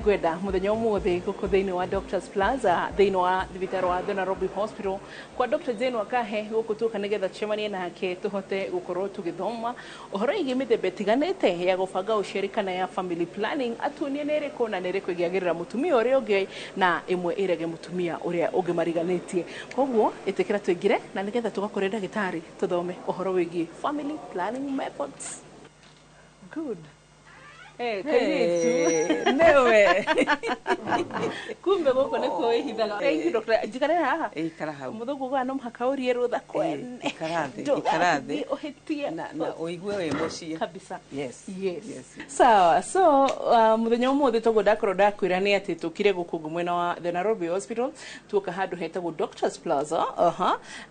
ngwenda muthenya umuthi guku thiini wa Doctors Plaza thiini wa thibitari wa The Nairobi Hospital kwa Dr. Jane Wakahe guku tuka nigetha tucemanie nake tuhote gukorwo tugithoma uhoro igi mithemba itiganite ya gubanga uciarikana ya family planning atunie nere kona nere kwigiagirira mutumia uria ungi na imwe irege mutumia uria ungi mariganitie koguo itikira twingire na nigetha tugakore ndagitari tuthome uhoro wigi family planning methods. Good. Hey, newe. Kumbe goko niko ihithaga. Hey, Dr. Jikare haha. Ikara hau. Muthugu gwa no mhaka uri rutha kwene. Ikarathi. Ohitie. Na oigue we mucie. Kabisa. Yes. Sawa. So, muthenya umuthi togo ndakoro ndakwira ni ati tukire guku mwena wa The Nairobi Hospital tuoka handu hetagwo Doctors Plaza.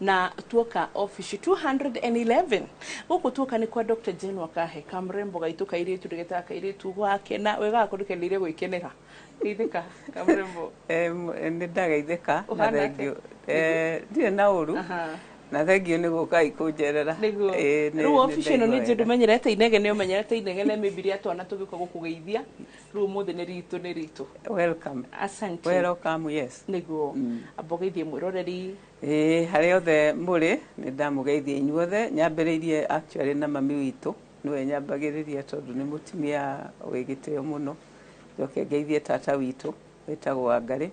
Na tuoka office 211. Guku tuoka ni kwa Dr. Jane Wakahe kamrembo gaituka iri tudigeta iri tugwake na wega kurikenire gwikenera ithika kamrembo ni ndagaithika na thengio ndire na uru na thengio ni guka ikunjerera ru official no ni jindu menyerete inege ni umenyerete inege na mibiri atwana tugika gukugeithia ru muthi ni ritu welcome asante welcome yes niguo abogeithie mwiroreri hari othe muri ni ndamugeithia inyuothe nyambiriirie actually na mami witu niwe nyambagiriria tondu ni mutimia wigiteo muno njoke ngeithie tata witu wetagwo Wangari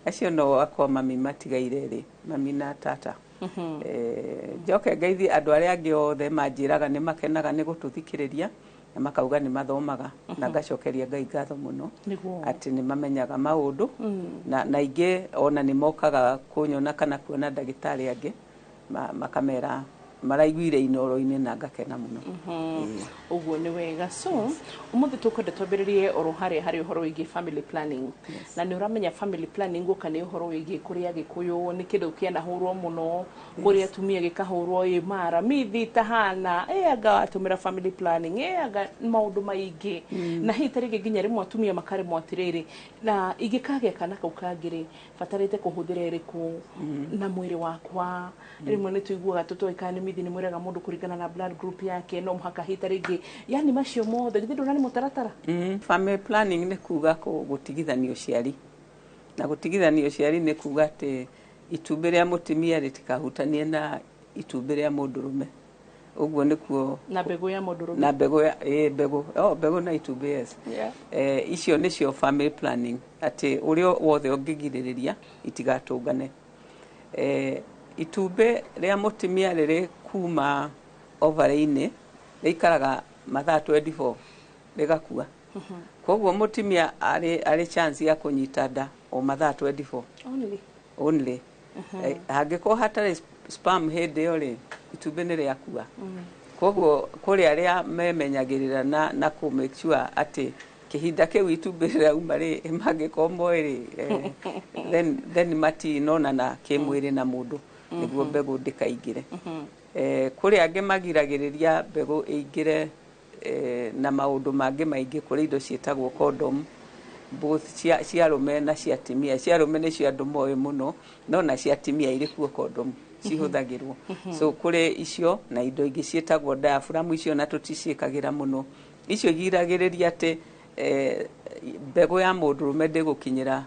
acio no akwa mami matigaire ri mami na tata njoke ngeithie andu aria angi othe manjiraga ni makenaga ni gututhikiriria na makauga ni mathomaga na ngacokeria Ngai ngatho muno ati ni mamenyaga maundu na ingi ona ni mokaga kunyona kana kuona ndagitari angi makamera maraiguire inoro-ini na ngakena muno uguo ni wega so umuthi tukwenda twambiririe hari uhoro wigi family planning na ni uramenya family planning guka ni uhoro wigi kuria gikuyu ni kindu kiana hurwo muno kuria tumia gikahurwo imara mithi tahana anga atumira family planning anga maundu maingi na hitarige ginya rimwe atumia makare mwatiriri na igikage kana kaukagire fatarite kuhuthira iriku na mwiri wakwa rimwe ni tuiguaga tutoikane mithi ni mwiraga mundu kurigana na blood group yake no mhaka hitarige yani macio mothe githindo nani mutaratara family planning ni kuga gutigithania uciari na gutigithania uciari ni kuga ati itumbi ria mutimia ritikahutanie na itumbi ria mundurume uguo nikuo na mbegu ya mundurume na mbegu ya mbegu na itumbi yes icio nicio family planning ati urio wothe ungigiriria itigatungane itumbi ria mutimia riri kuma ovary-ini rikaraga mathaa 24 rigakua koguo mutimia ari chance ya kunyita nda o mathaa 24 only hangiko hatari sperm hindi yo ri itumbi ni riakua koguo kuri aria memenyagirira na ku make sure ati kihinda kiu itumbi rauma ri mangiko moiri then mati nona na kimwiri na mundu niguo mbegu ndikaingire kuri angi magiragiriria mbegu ingire na maundu mangi maingi kuri indo cietagwo condom both cia rume na cia timia cia rume ni cia andu moyo muno no na cia timia iri kuo condom cihuthagirwo so kuri icio na indo ingi cietagwo diaphragm icio na tuticiikagira muno icio giragiriria ati mbegu ya mundu rume ndigukinyira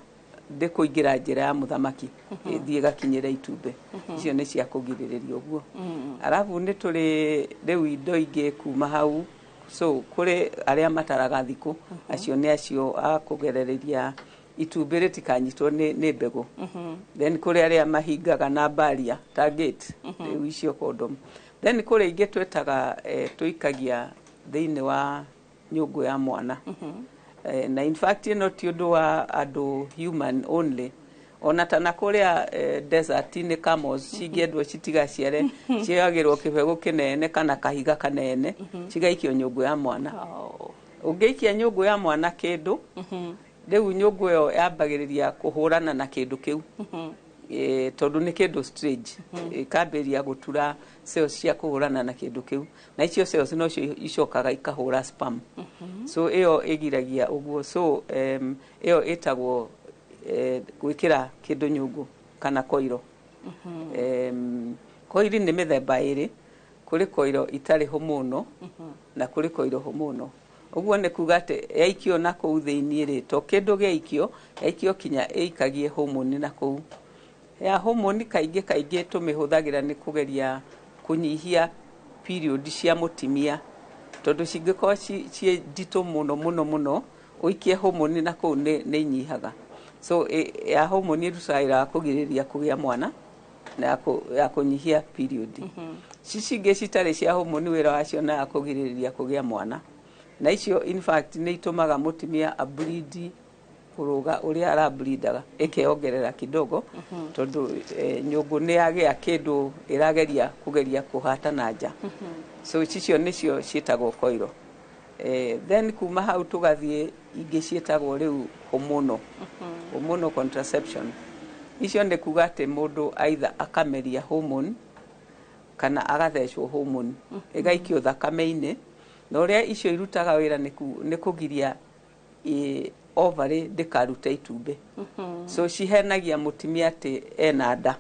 ndikuingira njira ya muthamaki ithie gakinyira itumbe icio ni cia kugiririria uguo arabu ni turi riu indo ingi kuma hau so kuri aria mataraga thiku acio ni acio a kugerereria itumbi ritikanyitwo ni mbegu then kuri aria mahingaga na barrier target riu icio condom then kuri ingi twetaga tuikagia thiini wa nyungu ya mwana na in fact no ti undu wa andu human only ona tana kuria desert ni camels cigiendwo citigaciare ciagirwo kibegu kinene kana kahiga kanene cigaikio nyungu ya mwana ungeikia nyungu ya mwana kindu riu nyungu yo yambagiriria kuhurana na kindu kiu tondu ni kindu strange ikambiria gutura cells cia kuhurana na kindu kiu na icio cells no cio icokaga ikahura sperm so iyo igiragia uguo so iyo itagwo gwikira kindu nyungu kana koiro koiri ni mithemba iri kuri koiro itari humuno na kuri koiro humuno Uguo nĩ kuga atĩ yaikio na kũu thĩinĩ rĩ, to kĩndũ yaikio kinya ĩikagie homoni na kũu. Ya homoni kaingĩ tũmĩhũthagĩra nĩ kũgeria kũnyihia period cia mũtimia, tondũ cingĩkorwo ciĩ nditũ mũno ũikie homoni na kũu nĩ inyihaga. So ya homoni ĩrutaga wĩra wa kũgirĩrĩria kũgĩa mwana na ya kũnyihia period. Cingĩ citarĩ cia homoni wĩra wacio na ya kũgirĩrĩria kũgĩa mwana, na icio in fact nĩ itũmaga mũtimia ableed kũrũga ũrĩa arableedaga ĩkeongerera kidogo, tondũ nyũngũ nĩ yagĩa kĩndũ ĩrageria kũhata na nja. So icio nĩcio ciĩtagwo coil. Then kuma hau tũgathiĩ ingĩ ciĩtagwo rĩu hormonal contraception. Icio nĩ kuga atĩ mũndũ either akameria hormone kana agathecwo hormone ĩgaikio thakame-inĩ, na ũrĩa icio irutaga wĩra nĩ kũgiria ovary ndĩkarute itumbĩ. So cihenagia mũtimia atĩ ena nda.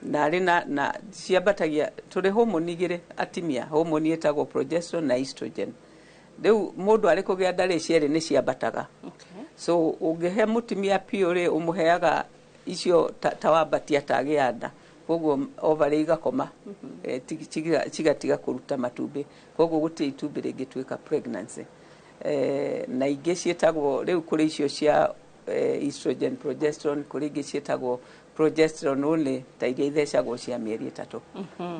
Na rĩ na ciambatagia tũrĩ hormone igĩrĩ atimia, hormone ĩtagwo progesterone na estrogen. Rĩu mũndũ arĩ kũgĩa nda rĩ cierĩ nĩ ciambataga. So ũngĩhe mũtimia piũ rĩ ũmũheaga icio ta wambatia atagĩa nda, koguo ovary igakoma cigatiga kũruta matumbĩ, koguo gũtirĩ itumbĩ rĩngĩtuĩka pregnancy. Na ingĩ ciĩtagwo rĩu kũrĩ icio cia estrogen progesterone, kũrĩ ingĩ ciĩtagwo progesterone only ta iria ithecagwo cia mĩeri 3.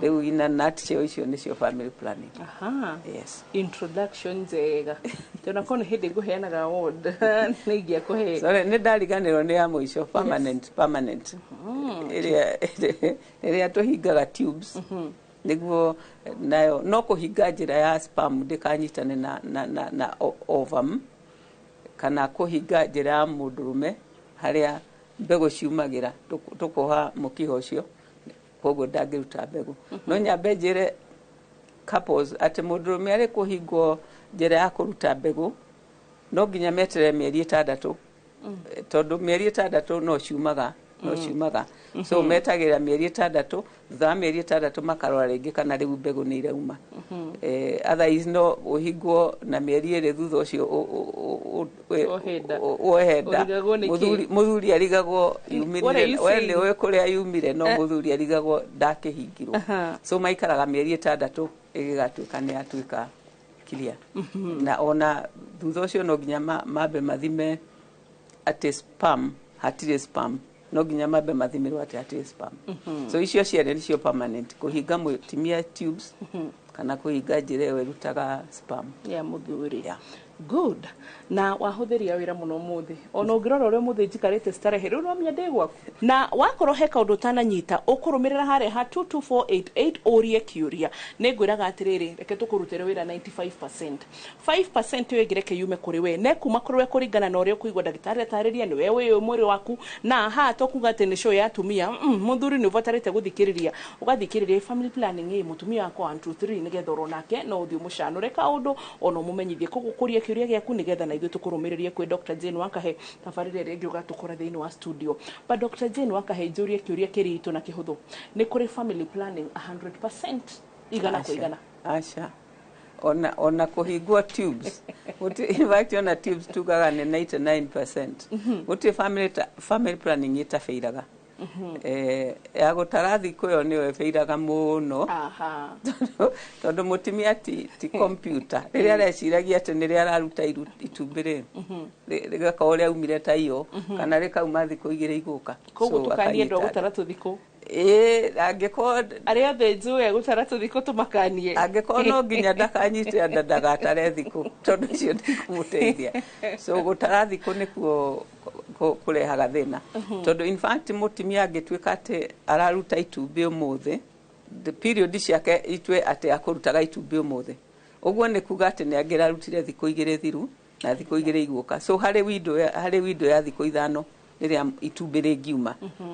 Rĩu ina nutshell icio nĩcio family planning. Yes. Introduction njega. Tena kono hĩndĩ ngũheanaga award nĩ ingĩa kũhe. Sorry, nĩ ndariganĩrwo nĩ ya mũico permanent. Ĩrĩa tũhingaga tubes. Nĩguo nayo no kũhinga njĩra ya sperm ndĩkanyitane na ovum, kana kũhinga njĩra ya mũndũrũme harĩa mbegũ ciumagĩra tũkoha mũkiha ũcio, koguo ndangĩruta mbegũ. No nyambe njĩre couples atĩ mũndũrũme arĩ kũhingwo njĩra ya kũruta mbegũ no nginya meterere mĩeri 6, tondũ mĩeri 6 no ciumaga. So metagĩrĩra mĩeri 6, thutha wa mĩeri 6 makarora rĩngĩ kana rĩu mbegũ nĩ irauma. Otherwise no ũhingwo na mĩeri 2 thutha ũcio wohenda mũthuri arigagwo yumire, we nĩ ũĩ kũrĩa yumire, no mũthuri arigagwo ndakĩhingirwo. So maikaraga mĩeri 6 ĩgĩgatuĩka nĩ yatuĩka clear. Na ona thutha ũcio no nginya mambe mathime atĩ sperm hatirĩ sperm, no nginya mambe mathimirwo atĩ hatirĩ sperm. So icio ciene nicio permanent, kũhinga mũtimia tubes kana kũhinga njĩra ĩyo ĩrutaga sperm ya mũthuri. Good. Na wahũthĩria wĩra mũno mũthĩ. Ona ũngĩrora ũrĩa mũthĩ njikarĩte starehe rĩu no menya ndĩ gwaku. Na wakorwo he kaũndũ ũtananyita ũkũrũmĩrĩra harĩa ha 22488 ũrie kĩũria. Nĩ ngwĩraga atĩrĩrĩ, reke tũkũrutĩre wĩra 95%. 5% ĩyo ĩngĩreke yume kũrĩ we, ne kuma kũrĩ we kũringana na ũrĩa ũkũigua ndagĩtarĩ atarĩria nĩ we wĩ mwĩrĩ waku, na ha tokuga atĩ nĩ show ya atumia, mũthuri nĩ ũbatarĩte gũthikĩrĩria. Ũgathikĩrĩria family planning mũtumia wakwa 1 2 3 nĩgetha ũrwo nake no ũthiĩ mũcanũre kaũndũ ona mũmenyithie kũgũkũria kĩũria gĩaku nĩgetha na ithuĩ tũkũrũmĩrĩrie kwĩ Dr. Jane Wakahe tabarĩra ĩrĩa ĩngĩ ũgatũkora thĩinĩ wa studio. But Dr. Jane Wakahe njũrie kĩũria kĩritũ na kĩhũthũ. Nĩ kũrĩ family planning 100% igana kwa igana? Aca. Ona kũhingwo tubes. In fact ona tubes tugaga nĩ 99%. Gũtirĩ family planning ĩtabĩiraga. Ya gũtara thikũ ĩyo nĩyo ĩbĩiraga mũno. Tondũ mũtimia ti computer. Rĩrĩa areciragia atĩ nĩrĩa araruta itumbĩ rĩ, rĩgakorwo rĩa umire ta iyo, kana rĩkauma thikũ 2 igũka. Koguo tukanie ndo gũtara tũthikũ. Angĩkorwo arĩa othe njũĩ gũtara tũthikũ tũmakanie. Angĩkorwo no nginya ndakanyite ndagatare thikũ, tondũ icio ndikũmũteithia. So gũtara thikũ nĩkuo kũrehaga thĩna. Tondũ in fact mũtimia angĩtuĩka atĩ araruta itumbĩ ũmũthĩ, the period ciake itue atĩ akũrutaga itumbĩ ũmũthĩ, ũguo nĩ kuga atĩ nĩ angĩrarutire thikũ 2 thiru na thikũ 2 igũka. So harĩ window ya thikũ 5 rĩrĩa itumbĩ rĩngiuma,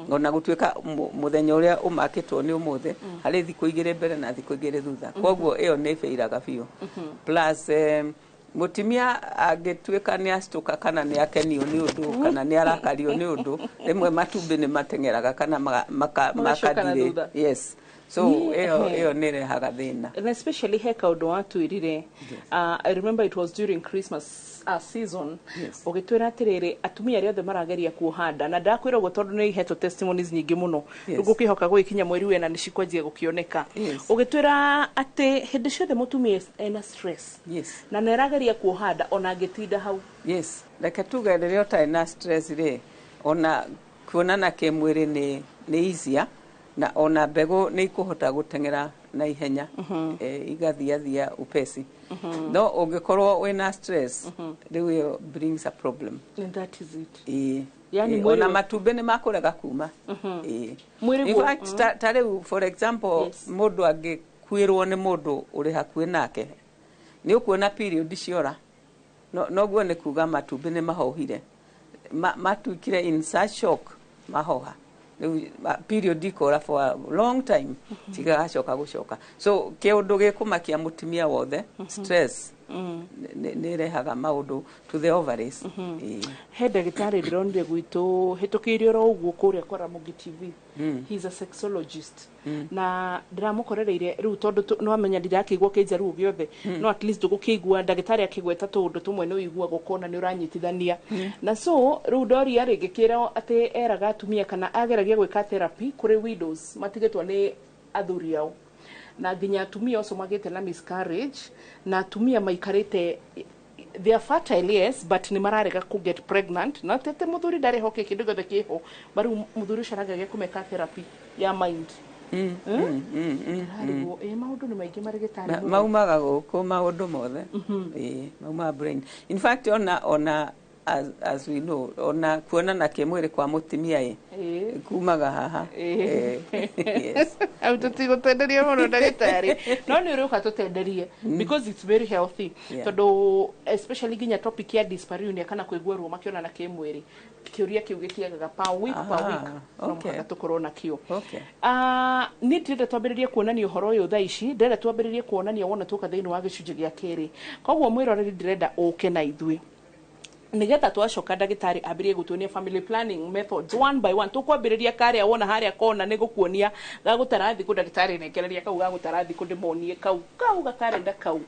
ona gũtuĩka mũthenya ũrĩa ũmakĩtwo nĩ ũmũthĩ, harĩ thikũ 2 mbere na thikũ 2 thutha. Koguo ĩyo nĩ ĩbĩiraga biũ. Plus mũtimia angĩtuĩka nĩ acitũka kana nĩ akenio nĩ ũndũ kana nĩ arakario nĩ ũndũ, rĩmwe matumbĩ nĩ matengeraga kana makathire. Yes. so ĩyo nĩ rehaga thĩna. And especially he kaũndũ watwĩrire, I remember it was during Christmas season, ũgĩtwĩra atĩrĩrĩ atumia arĩa othe marageria kuohanda, na ndakwĩra ũguo tondũ nĩ ihetwo testimonies nyingĩ mũno gũkĩhoka gũgĩkinya mweri wena nĩ cikwanjia gũkĩoneka, ũgĩtwĩra atĩ hĩndĩ ciothe mũtumia ena stress na nĩ arageria kuohanda ona angĩtinda hau. Reke tuge rĩrĩa ũtarĩ na stress rĩ, ona kuonana kĩmwĩrĩ nĩ easier, na ona mbegũ nĩ ikũhota gũteng'era na ihenya, igathiathia upesi. No ũngĩkorwo wĩna stress, rĩu ĩyo brings a problem. And that is it. Yani ona matumbĩ nĩ makũrega kuma. In fact, ta rĩu for example, mũndũ angĩkuĩrwo nĩ mũndũ ũrĩ hakuhĩ nake, nĩ ũkuona period ciora, noguo nĩ kuga matumbĩ nĩ mahohire, matuĩkire in such shock mahoha. Period ikora for a long time, tigacoka gũcoka. So kĩũndũ gĩkũmakia mũtumia wothe, stress nĩ rehaga maũndũ to the ovaries. He ndagĩtarĩ ndĩronire gwitũ hĩtũkĩire oro ũguo kũrĩa kwa Ramogi TV. He's a sexologist. Na ndĩramũkorereire rĩu tondũ no amenya ndirakĩigua kĩnja rĩu gĩothe, no at least ũgũkĩigua ndagĩtarĩ akĩgweta tũũndũ tũmwe nĩ ũiguaga ũkona nĩ ũranyitithania. Na so rĩu ndoria rĩngĩ kĩra atĩ eraga atumia kana ageragia gwĩka therapy kũrĩ widows matigĩtwo nĩ athuri ao, na nginya atumia acio magĩte na miscarriage, na atumia maikarĩte they are fertile, yes, but nĩ mararega ku get pregnant, na tete mũthuri ndarĩ hoke kĩndũ gĩothe kĩho, bari mũthuri ũcio arageragia kũmeka therapy ya mind. Maũndũ nĩ maingĩ marĩ gĩtarĩ maumaga gũkũ maũndũ mothe, maumaga brain. In fact, ona as we know, ona kuonana kĩmwĩrĩ kwa mũtumia kumaga haha. Au tũtigũtenderia mũno ndagĩtarĩ, no nĩ ũrĩũka tũtenderie because it's very healthy. Tondũ especially nginya topic ya dyspareunia kana kũigua ruo makĩonana kĩmwĩrĩ, kĩũria kĩu gĩtiagaga per week no mũhaka tũkorwo nakĩo. Niĩ ndĩrenda twambĩrĩrie kuonania ũhoro ũyũ thaa ici, ndĩrenda twambĩrĩrie kuonania wona tũka thĩinĩ wa gĩcunjĩ gĩa kerĩ, koguo mwĩroreri ndĩrenda ũke na ithuĩ nigetha twacoka ndagĩtarĩ ambĩrĩrie gũtuonia family planning methods one by one. Tũkwambĩrĩria karĩa wona harĩa kona nĩ gũkuonia gagũtara thikũ ndagĩtarĩ nengereria kau gagũtara thikũ ndĩmonie kau gakarenda kau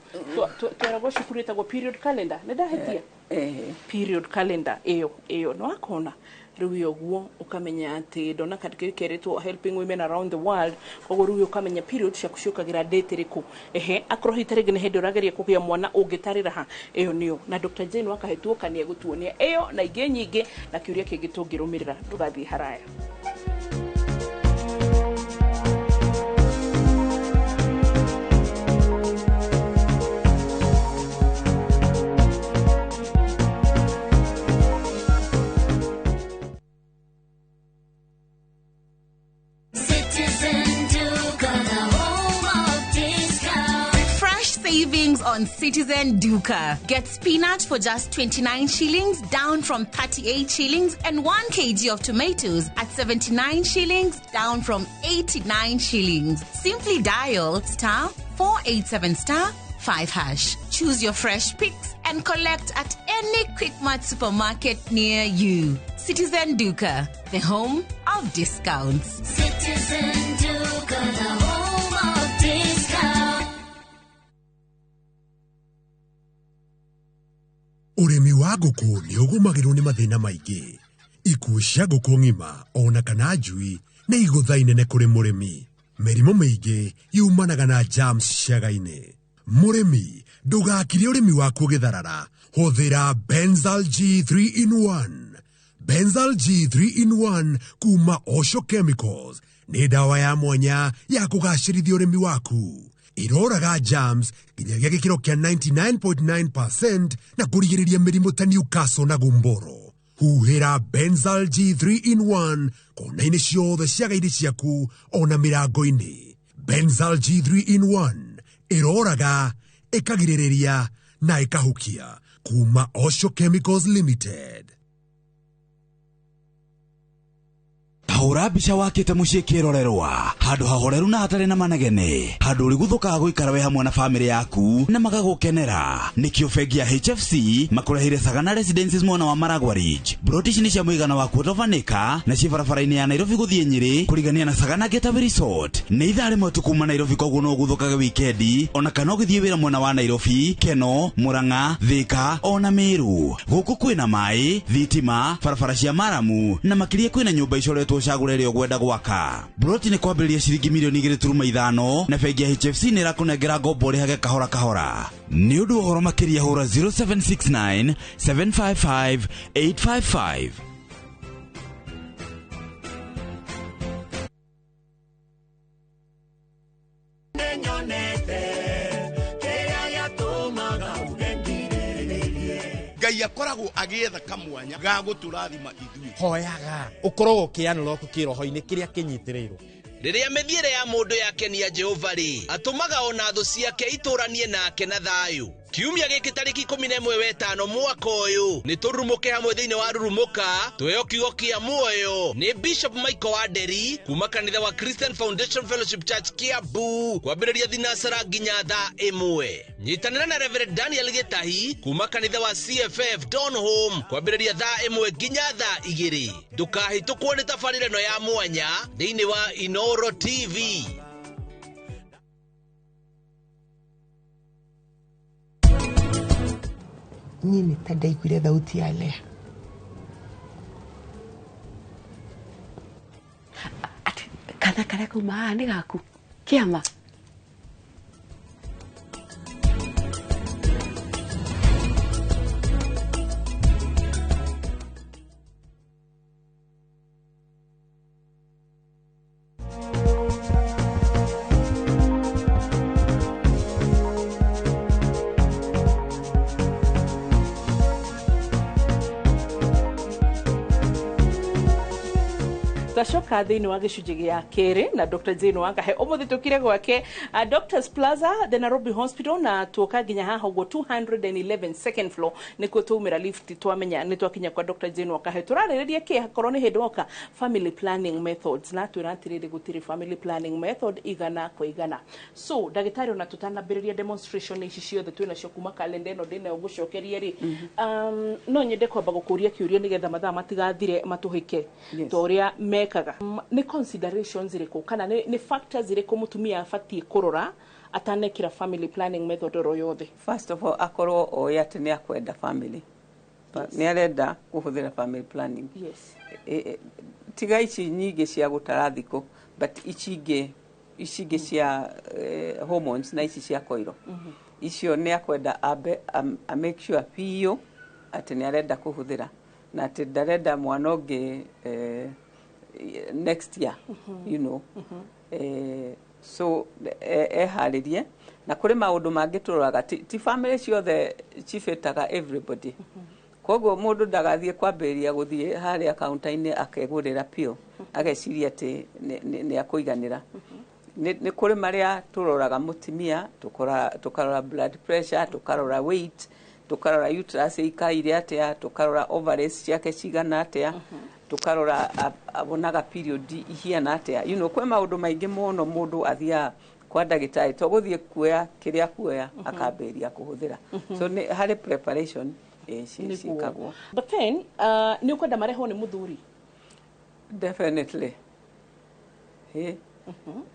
tweragwo cukuru ĩtagwo period calendar. Nĩ ndahĩtia period calendar ĩyo no akona rĩu ũguo ũkamenya atĩ ndona katika keretwo helping women around the world, koguo rĩu ũkamenya period ciaku ciũkagĩra date rĩkũ, akorwo hitarĩ nginya hĩndĩ ũrageria kũgĩa mwana ũngĩtarĩra ha ĩyo nĩyo, na Dr. Jane wakahĩtuoka nĩ egũtuonia ĩyo na ingĩ nyingĩ na kĩũria kĩngĩ tũngĩrũmĩrĩra, ndũgathiĩ haraya. On Citizen Duka. Get spinach for just 29 shillings, down from 38 shillings, and 1 kg of tomatoes at 79 shillings, down from 89 shillings. Simply dial *487*5#. Choose your fresh picks and collect at any Quickmart supermarket near you. Citizen Duka, the home of discounts. Citizen Duka, the home of discounts. Ũrĩmi wa ngũkũ nĩ ũgũmagĩrwo nĩ mathĩna maingĩ. Ikuũ cia ngũkũ ng'ima ona kana njui nĩ igũtha inene kũrĩ mũrĩmi. Mĩrimũ mĩingĩ yumanaga na germs ciaga-inĩ. Mũrĩmi ndũgakire ũrĩmi waku ũgĩtharara. Hũthĩra Benzal G3 in 1. Benzal G3 in 1 kuma Osho Chemicals nĩ dawa ya mwanya ya kũgacĩrithia ũrĩmi waku. Iroraga germs nginyagia gĩkĩro kĩa 99.9% na kũrigĩrĩria mĩrimũ ta Newcastle na gumboro. Huhĩra Benzal G3 in 1 kona-inĩ ciothe ciaga-inĩ ciaku ona mĩrango-inĩ. Benzal G3 in 1 iroraga, ĩkagirĩrĩria na ĩkahukia. Kuma Osho Chemicals Limited. hura mbica wakite muciĩ kĩrorerwa handũ hahoreru na hatarĩ na manegene, handũ ũrĩ gũthũkaga gũikara we hamwe na bamĩrĩ yaku na magagũkenera. Nĩkĩo bengi ya HFC makũrehire Sagana Residences mwena wa Maragwa Ridge. Broti ici nĩ cia mũigana wa quarter of an acre na ciĩ barabara-inĩ ya Nairobi gũthiĩ Nyĩrĩ kũrigania na Sagana Getaway Resort. Nĩ ithaa rĩmwe tu kuma Nairobi, koguo no gũthũkage wikendi ona kana ũgĩthiĩ wĩra mwena wa Nairobi, Keno, Murang'a, Thika ona Meru. Gũkũ kwĩna maĩ, thitima, barabara cia maramu na makĩria kwĩna nyũmba icoretwo cagũre ĩrĩa ũkwenda gwaka. Broti nĩ kwambĩrĩria ciringi mirioni 2.5 na bengi ya HFC nĩ ĩrakũnengera ngombo rĩhage kahora kahora. Nĩ ũndũ ũhoro makĩria hũra 0769 755 855. Ngai akoragwo agĩetha kamwanya ga gũtũrathima ithuĩ. Hoyaga ũkorwo ũkĩanĩrwo kĩroho-inĩ kĩrĩa kĩnyitĩrĩirwo. Rĩrĩa mĩthiĩre ya mũndũ yakenia Jehova rĩ, atũmaga ona thũ ciake itũranie nake na thayũ. Kiumia gĩkĩ tarĩki 11/5 mwaka ũyũ nĩ tũrurumũke hamwe thĩinĩ wa rurumuka tweo kiugo kĩa muoyo nĩ Bishop Michael Wanderi kuma kanitha wa Christian Foundation Fellowship Church Kiambu kwambĩrĩria thinacara nginya thaa 1. Nyitanĩra na Reverend Daniel Gitahi kuma kanitha wa CFF Donholm kwambĩrĩria thaa 1 nginya thaa 2. Ndũkahĩtũkwo nĩ tabarĩra ĩno ya mwanya thĩinĩ wa Inoro TV. Nini tadaiguire thauti ya Lea. Ati kana kare kuma nĩ gaku kĩama. Tashoka thĩinĩ wa gĩcunjĩ gĩa kerĩ na Dr. Jane Wangahe ũmũthĩ tũkire gwake Doctors Plaza the Nairobi Hospital na tuoka nginya haha ũguo 211 second floor nĩkuo twaumĩra lift twamenya nĩ twakinya kwa Dr. Jane Wangahe. Tũrarĩrĩria kĩ hakorwo nĩ hĩndĩ woka family planning methods na twĩratirĩrĩ gũtirĩ family planning method igana kwa igana. So ndagĩtarĩ ona tũtanambĩrĩria demonstration ici ciothe twĩnacio kuma kalenda ĩno ndĩna ũgũcokeria rĩ no nyende kwamba gũkũria kĩũria nĩgetha mathaa matigathire matũhĩke torĩa mekaga. Nĩ considerations irĩkũ kana nĩ factors irĩkũ mũtumia abatie kũrora atanekira family planning method oro yothe? First of all, akorwo oĩ atĩ nĩ akwenda family. Nĩ arenda kũhũthĩra family planning. Yes. Tiga ici nyingĩ cia gũtara thikũ, but ici ingĩ cia hormones na ici cia koiro. Icio nĩ akwenda a make sure biũ atĩ nĩ arenda kũhũthĩra na atĩ ndarenda mwana ũngĩ next year, you know. So harĩrie na kũrĩ maũndũ mangĩ tũroraga ti family ciothe cifĩtaga everybody. Koguo mũndũ ndagathiĩ kwambĩrĩria gũthiĩ harĩa kaunta-inĩ akegũrĩra piũ ageciria atĩ nĩ akũiganĩra. Nĩ kũrĩ marĩa tũroraga mũtumia, tũkarora blood pressure, tũkarora weight, tũkarora uterus ikaire atĩa, tũkarora ovaries ciake cigana atĩa, tũkarora abonaga period ihiana atĩa. You know, kwĩ maũndũ maingĩ mũno mũndũ athiaga kwa ndagĩtarĩ to gũthiĩ kuoya kĩrĩa kuoya akambĩrĩria kũhũthĩra. So harĩ preparation cikagwo. But then nĩ ũkwenda marehwo nĩ mũthuri? Definitely.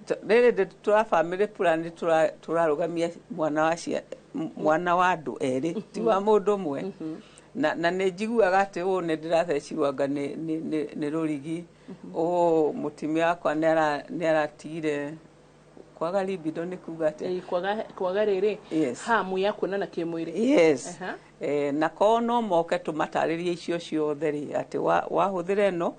Rĩrĩ tũra family plan tũrarũgamia mwana wa andũ erĩ ti wa mũndũ ũmwe. Na nĩ njiguaga atĩ nĩ ndĩrathecirwanga nĩ rũrigi mũtumia wakwa nĩ aratigire kwaga libido nĩ kuga atĩ kwaga rĩrĩ hamu ya kuonana kĩmwĩrĩ. Yes. Na ko no moke tũmatarĩrie icio ciothe rĩ atĩ wahũthĩra ĩno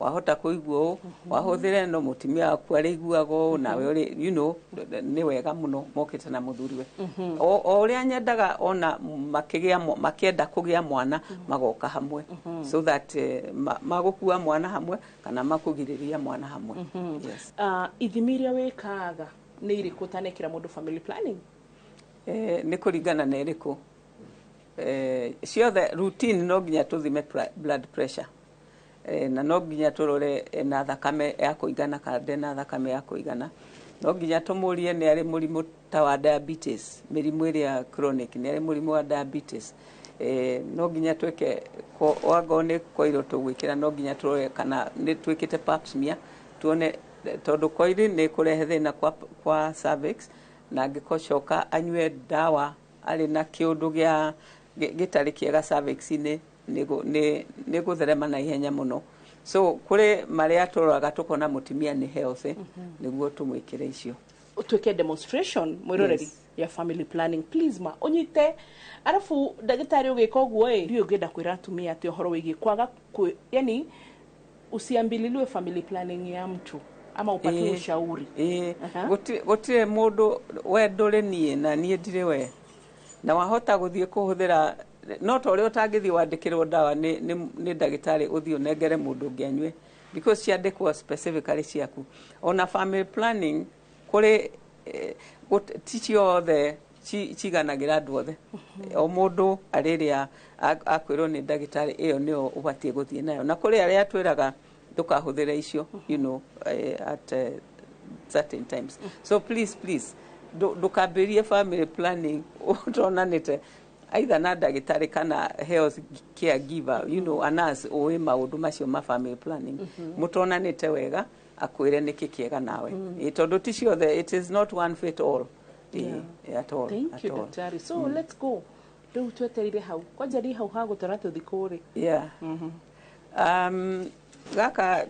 wahota kũigua wahũthĩra ĩno mũtumia waku arĩiguaga nawe ũrĩ you know nĩ wega mũno mokĩte na mũthuriwe. O ũrĩa nyendaga ona makĩenda kũgĩa mwana magoka hamwe so that magũkua mwana hamwe kana makũgirĩrĩria mwana hamwe. Yes. Ithimi iria wĩkaga nĩ irĩkũ ũtanekĩra mũndũ family planning? Nĩ kũringana na ĩrĩkũ. Ciothe routine no nginya tũthime blood pressure. na no nginya turore na thakame ya kuigana kana na thakame ya kuigana no nginya tumurie ni ari murimu ta wa diabetes mirimu iria chronic ni ari murimu wa diabetes no nginya tweke wagone koiro tugwikira no nginya turore kana ni twikite pap smear tuone tondu koiri ni kurehe thina kwa cervix na ngikocoka anywe dawa ari na kiundu gia gitari kiega cervix-ini ni gutherema na ihenya muno so kuri maria turoraga tukona mutimia ni healthy niguo tumwikire icio utweke demonstration mwiroreri ya family planning please ma unyite arafu dagitari ugika uguo ndio ngenda kwira atumia ati ohoro wigi kwaga yani usiambililiwe family planning ya mtu ama upate ushauri gutire mundu we nduri nie na nie ndire we na wahota guthie kuhuthira no to ri utangithi wandikirwo dawa ni dagitari uthio negere mundu ngianywe because ciandikwo specifically ciaku ona family planning kuri tichiothe chiganagira andu othe o mundu ariria akwirwo ni dagitari iyo nio ubatie guthie nayo na kuri aria twiraga tukahuthira icio you know at certain times so please dukabirie family planning utonanite either na dagitari kana health caregiver you know anas owe maundu macio ma family planning mutonanite wega akwire niki kiega nawe tondu ti ciothe it is not one fit all at all thank you daktari so let's go do tweterire hau kwajari hau hagutara tuthikuri gaka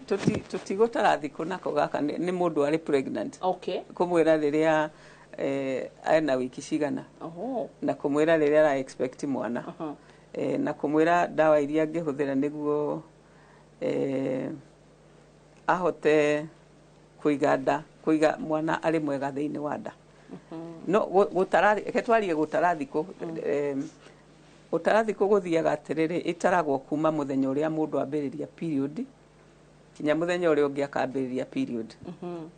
tutigutara thiku nako gaka ni mundu ari pregnant kumwira riria ana wiki cigana na kumwira riria ra expect mwana na kumwira dawa iria ngihuthira niguo ahote kuiga mwana ari mwega thiini wa nda no ketwarie gutarathiko utarathiko guthiaga atiriri itaragwo kuma muthenya uria mundu ambiriria period kinya muthenya uria ungi akambiriria period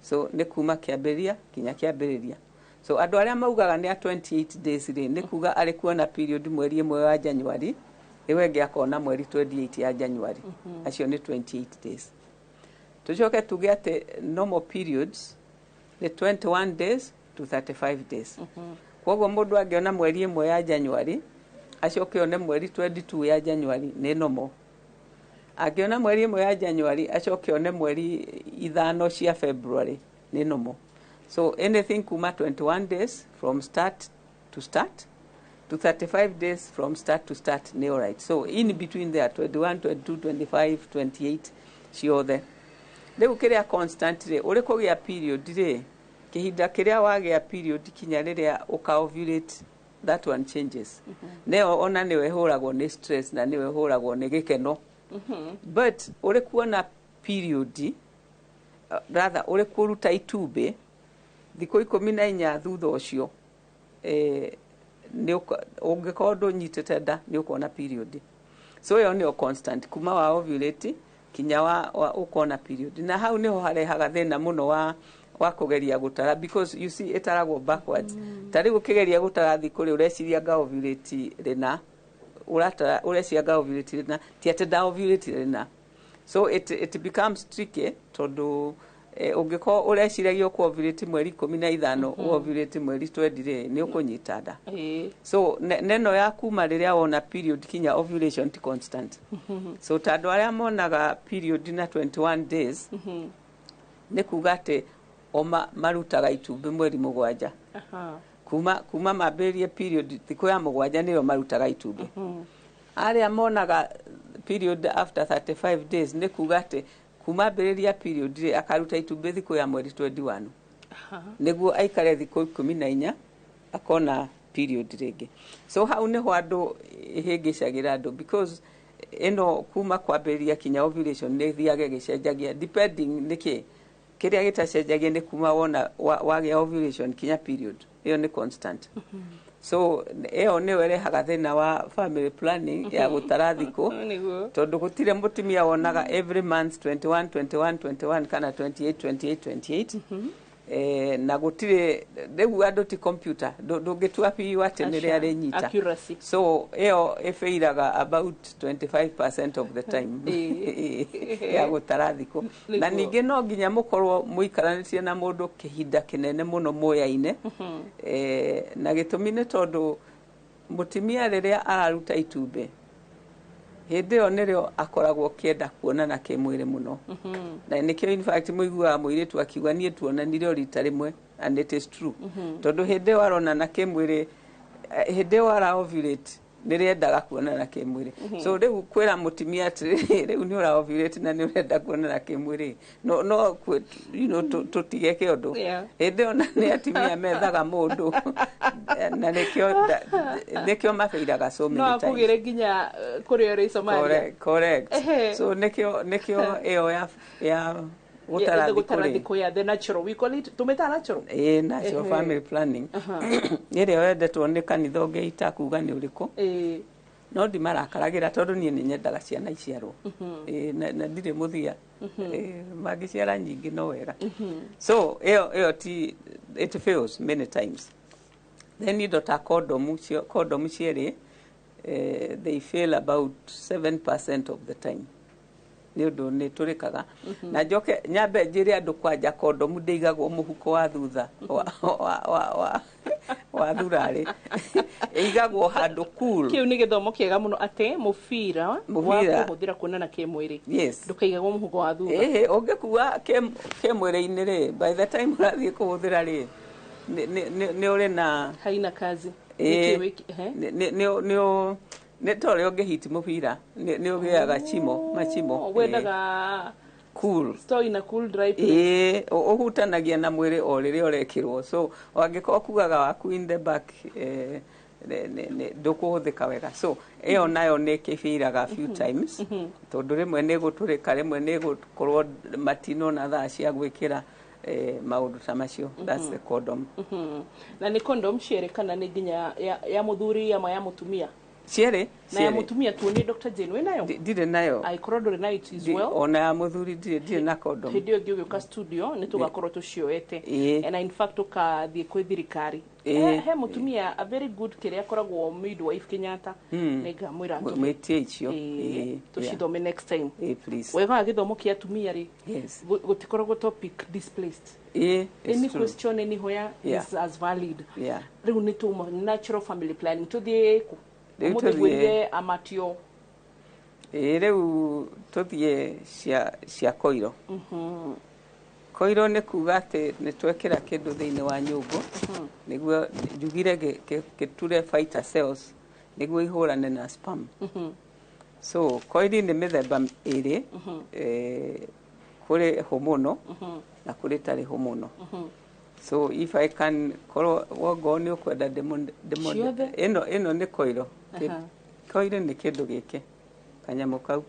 so ni kuma kiambiriria kinya kiambiriria so andu aria maugaga ni 28 days ri ni kuga ari kuona period mweri imwe wa January iwe ngi akona mweri 28 ya January acio ni 28 days tucoke tuge ati normal periods ni 21 days to 35 days kwoguo mundu angiona mweri imwe ya January acoke one mweri 22 ya January ni normal angiona mweri imwe ya January acoke one mweri ithano cia February ni normal so anything kuma 21 days from start to 35 days from start to start ni all right so in between there 21 22 25 28 ciothe riu kiria constantly uri kugia period ri kihinda kiria wagia period kinya riria ukaovulate that one changes neo ona niwe huragwo ni stress na niwe huragwo ni gikeno but uri kuona period rather uri kuruta itumbi thiko 14 thutha ucio ni ungikorwo ndunyitite nda ni ukona period so yo ni constant kuma wa ovulate kinya wa ukona period na hau niho harehaga thina muno wa kugeria gutara because you see itaragwo backwards tari gukigeria gutara thiku ri ureciria ga ovulate rina uratara ureciria ga ovulate rina ti ati da ovulate rina so it becomes tricky tondu ungiko ureciragia ku ovulate mweri 15 ovulate mweri 20 ni ukunyita nda so neno ya kuma riria wona period kinya ovulation ti constant so tandu aria monaga period na 21 days ni kugate oma marutaga itumbi mweri mugwanja kuma maberie period thiko ya mugwanja niyo marutaga itumbi aria monaga period after 35 days ni kugate kuma beria period ri akaruta itumbi thiko ya mweri 21 niguo aikare thiko 14 akona period ringi so hau niho andu ihingicagira andu because eno kuma kwaberia kinya ovulation ni thiage gicenjagia depending niki kiria gitacenjagia ni kuma wona wagia ovulation kinya period iyo ni constant so eo ni werehaga thina wa family planning ya gutarathiko tondu gutire mutimia wonaga every month 21 21 21 kana 28 28 28 na gutire rĩu andũ ti computer ndũngĩtua piũ atĩ nĩ rĩarĩ nyita so ĩyo ĩbĩiraga about 25% of the time ya gũtara thikũ na ningĩ no nginya mũkorwo mũikaranĩtie na mũndũ kĩhinda kĩnene mũno mũoya-inĩ na gĩtũmi nĩ tondũ mũtumia rĩrĩa araruta itumbĩ hĩndĩ ĩyo nĩrĩo akoragwo kĩenda kuonana kĩmwĩrĩ mũno na nĩkĩo in fact mũiguaga mũirĩtu akiuga niĩ tuonanire rita rĩmwe and it is true tondũ hĩndĩ ĩyo aronana kĩmwĩrĩ hĩndĩ ĩyo ara ovulate nĩrĩendaga kuonana kĩmwĩrĩ so rĩu kwĩra mũtumia atĩ rĩu nĩ ũra ovulate na nĩ ũrenda kuonana kĩmwĩrĩ no tũtige kĩũndũ hĩndĩ ĩyo nĩ atumia methaga mũndũ na nĩkĩo mabĩiraga so many times no akũgĩre nginya kũrĩa ũrĩ Somalia correct so nĩkĩo ĩyo ya gutara thikũ ya the natural we call it tumeta natural natural family planning ĩrĩa yendetwo nĩ kanitha ũngĩ itakuga nĩ ũrĩkũ no ndimarakaragira tondũ niĩ nĩ nyendaga ciana iciarwo na ndirĩ mũthia mangĩciara nyingĩ no wega so ĩyo ti it fails many times then indo ta condom cierĩ they fail about 7% of the time nĩ ũndũ nĩ tũrĩkaga na njoke nyambe njĩre andũ kwanja kondomu ndĩigagwo mũhuko wa thutha wa thurarĩ ĩigagwo handũ cool kĩu nĩ gĩthomo kĩega mũno atĩ mũbira wa kũhũthĩra kuonana kĩmwĩrĩ ndũkaigagwo mũhuko wa thutha ũngĩkua kĩmwĩrĩ-inĩ rĩ by the time ũrathiĩ kũhũthĩra rĩ nĩ ũrĩ na haina kazi nĩ tore ũngĩhiti mũbira nĩ ũgĩaga machimo wendaga cool store in a cool dry place ũhutanagia na mwĩrĩ o rĩrĩa ũrekĩrwo so wangĩkorwo kugaga waku in the back ndũkũhũthĩka wega so ĩyo nayo nĩ kĩbĩiraga few times tondũ rĩmwe nĩ gũtũrĩka rĩmwe nĩ gũkorwo matino na thaa cia gwĩkĩra maũndũ ta macio that's the condom na nĩ condom cierĩ kana nĩ nginya ya mũthuri ama ya mũtumia cierĩ na ya mũtumia tuonie Dr. Jane we nayo ndirĩ nayo aikorwo ndũrĩ nayo it is well ona ya mũthuri ndirĩ na condom hĩndĩ ĩyo ũgĩũka studio nĩ tũgakorwo tũcioete and in fact ũkathiĩ kwĩ thirikari he mũtumia a very good kĩrĩa akoragwo midwife Kenyatta nĩngamwĩra mwĩtie icio tũcithome next time please wega gĩthomo kĩa atumia rĩ gũtikoragwo topic displaced any question anywhere is as valid rĩu nĩ tũma natural family planning tũthiĩ mũthigwĩrire amatio rĩu tũthiĩ cia koiro koiro nĩ kuga atĩ nĩ twekĩra kĩndũ thĩinĩ wa nyũngũ nĩguo njugire gĩture fighter cells nĩguo ihũrane na spam so koiri nĩ mĩthemba ĩrĩ kũrĩ hormonal na kũrĩ tarĩ hormonal so if I can korwo wongo nĩ ũkwenda ĩno nĩ koiro koiro nĩ kĩndũ gĩkĩ kanyamũ kau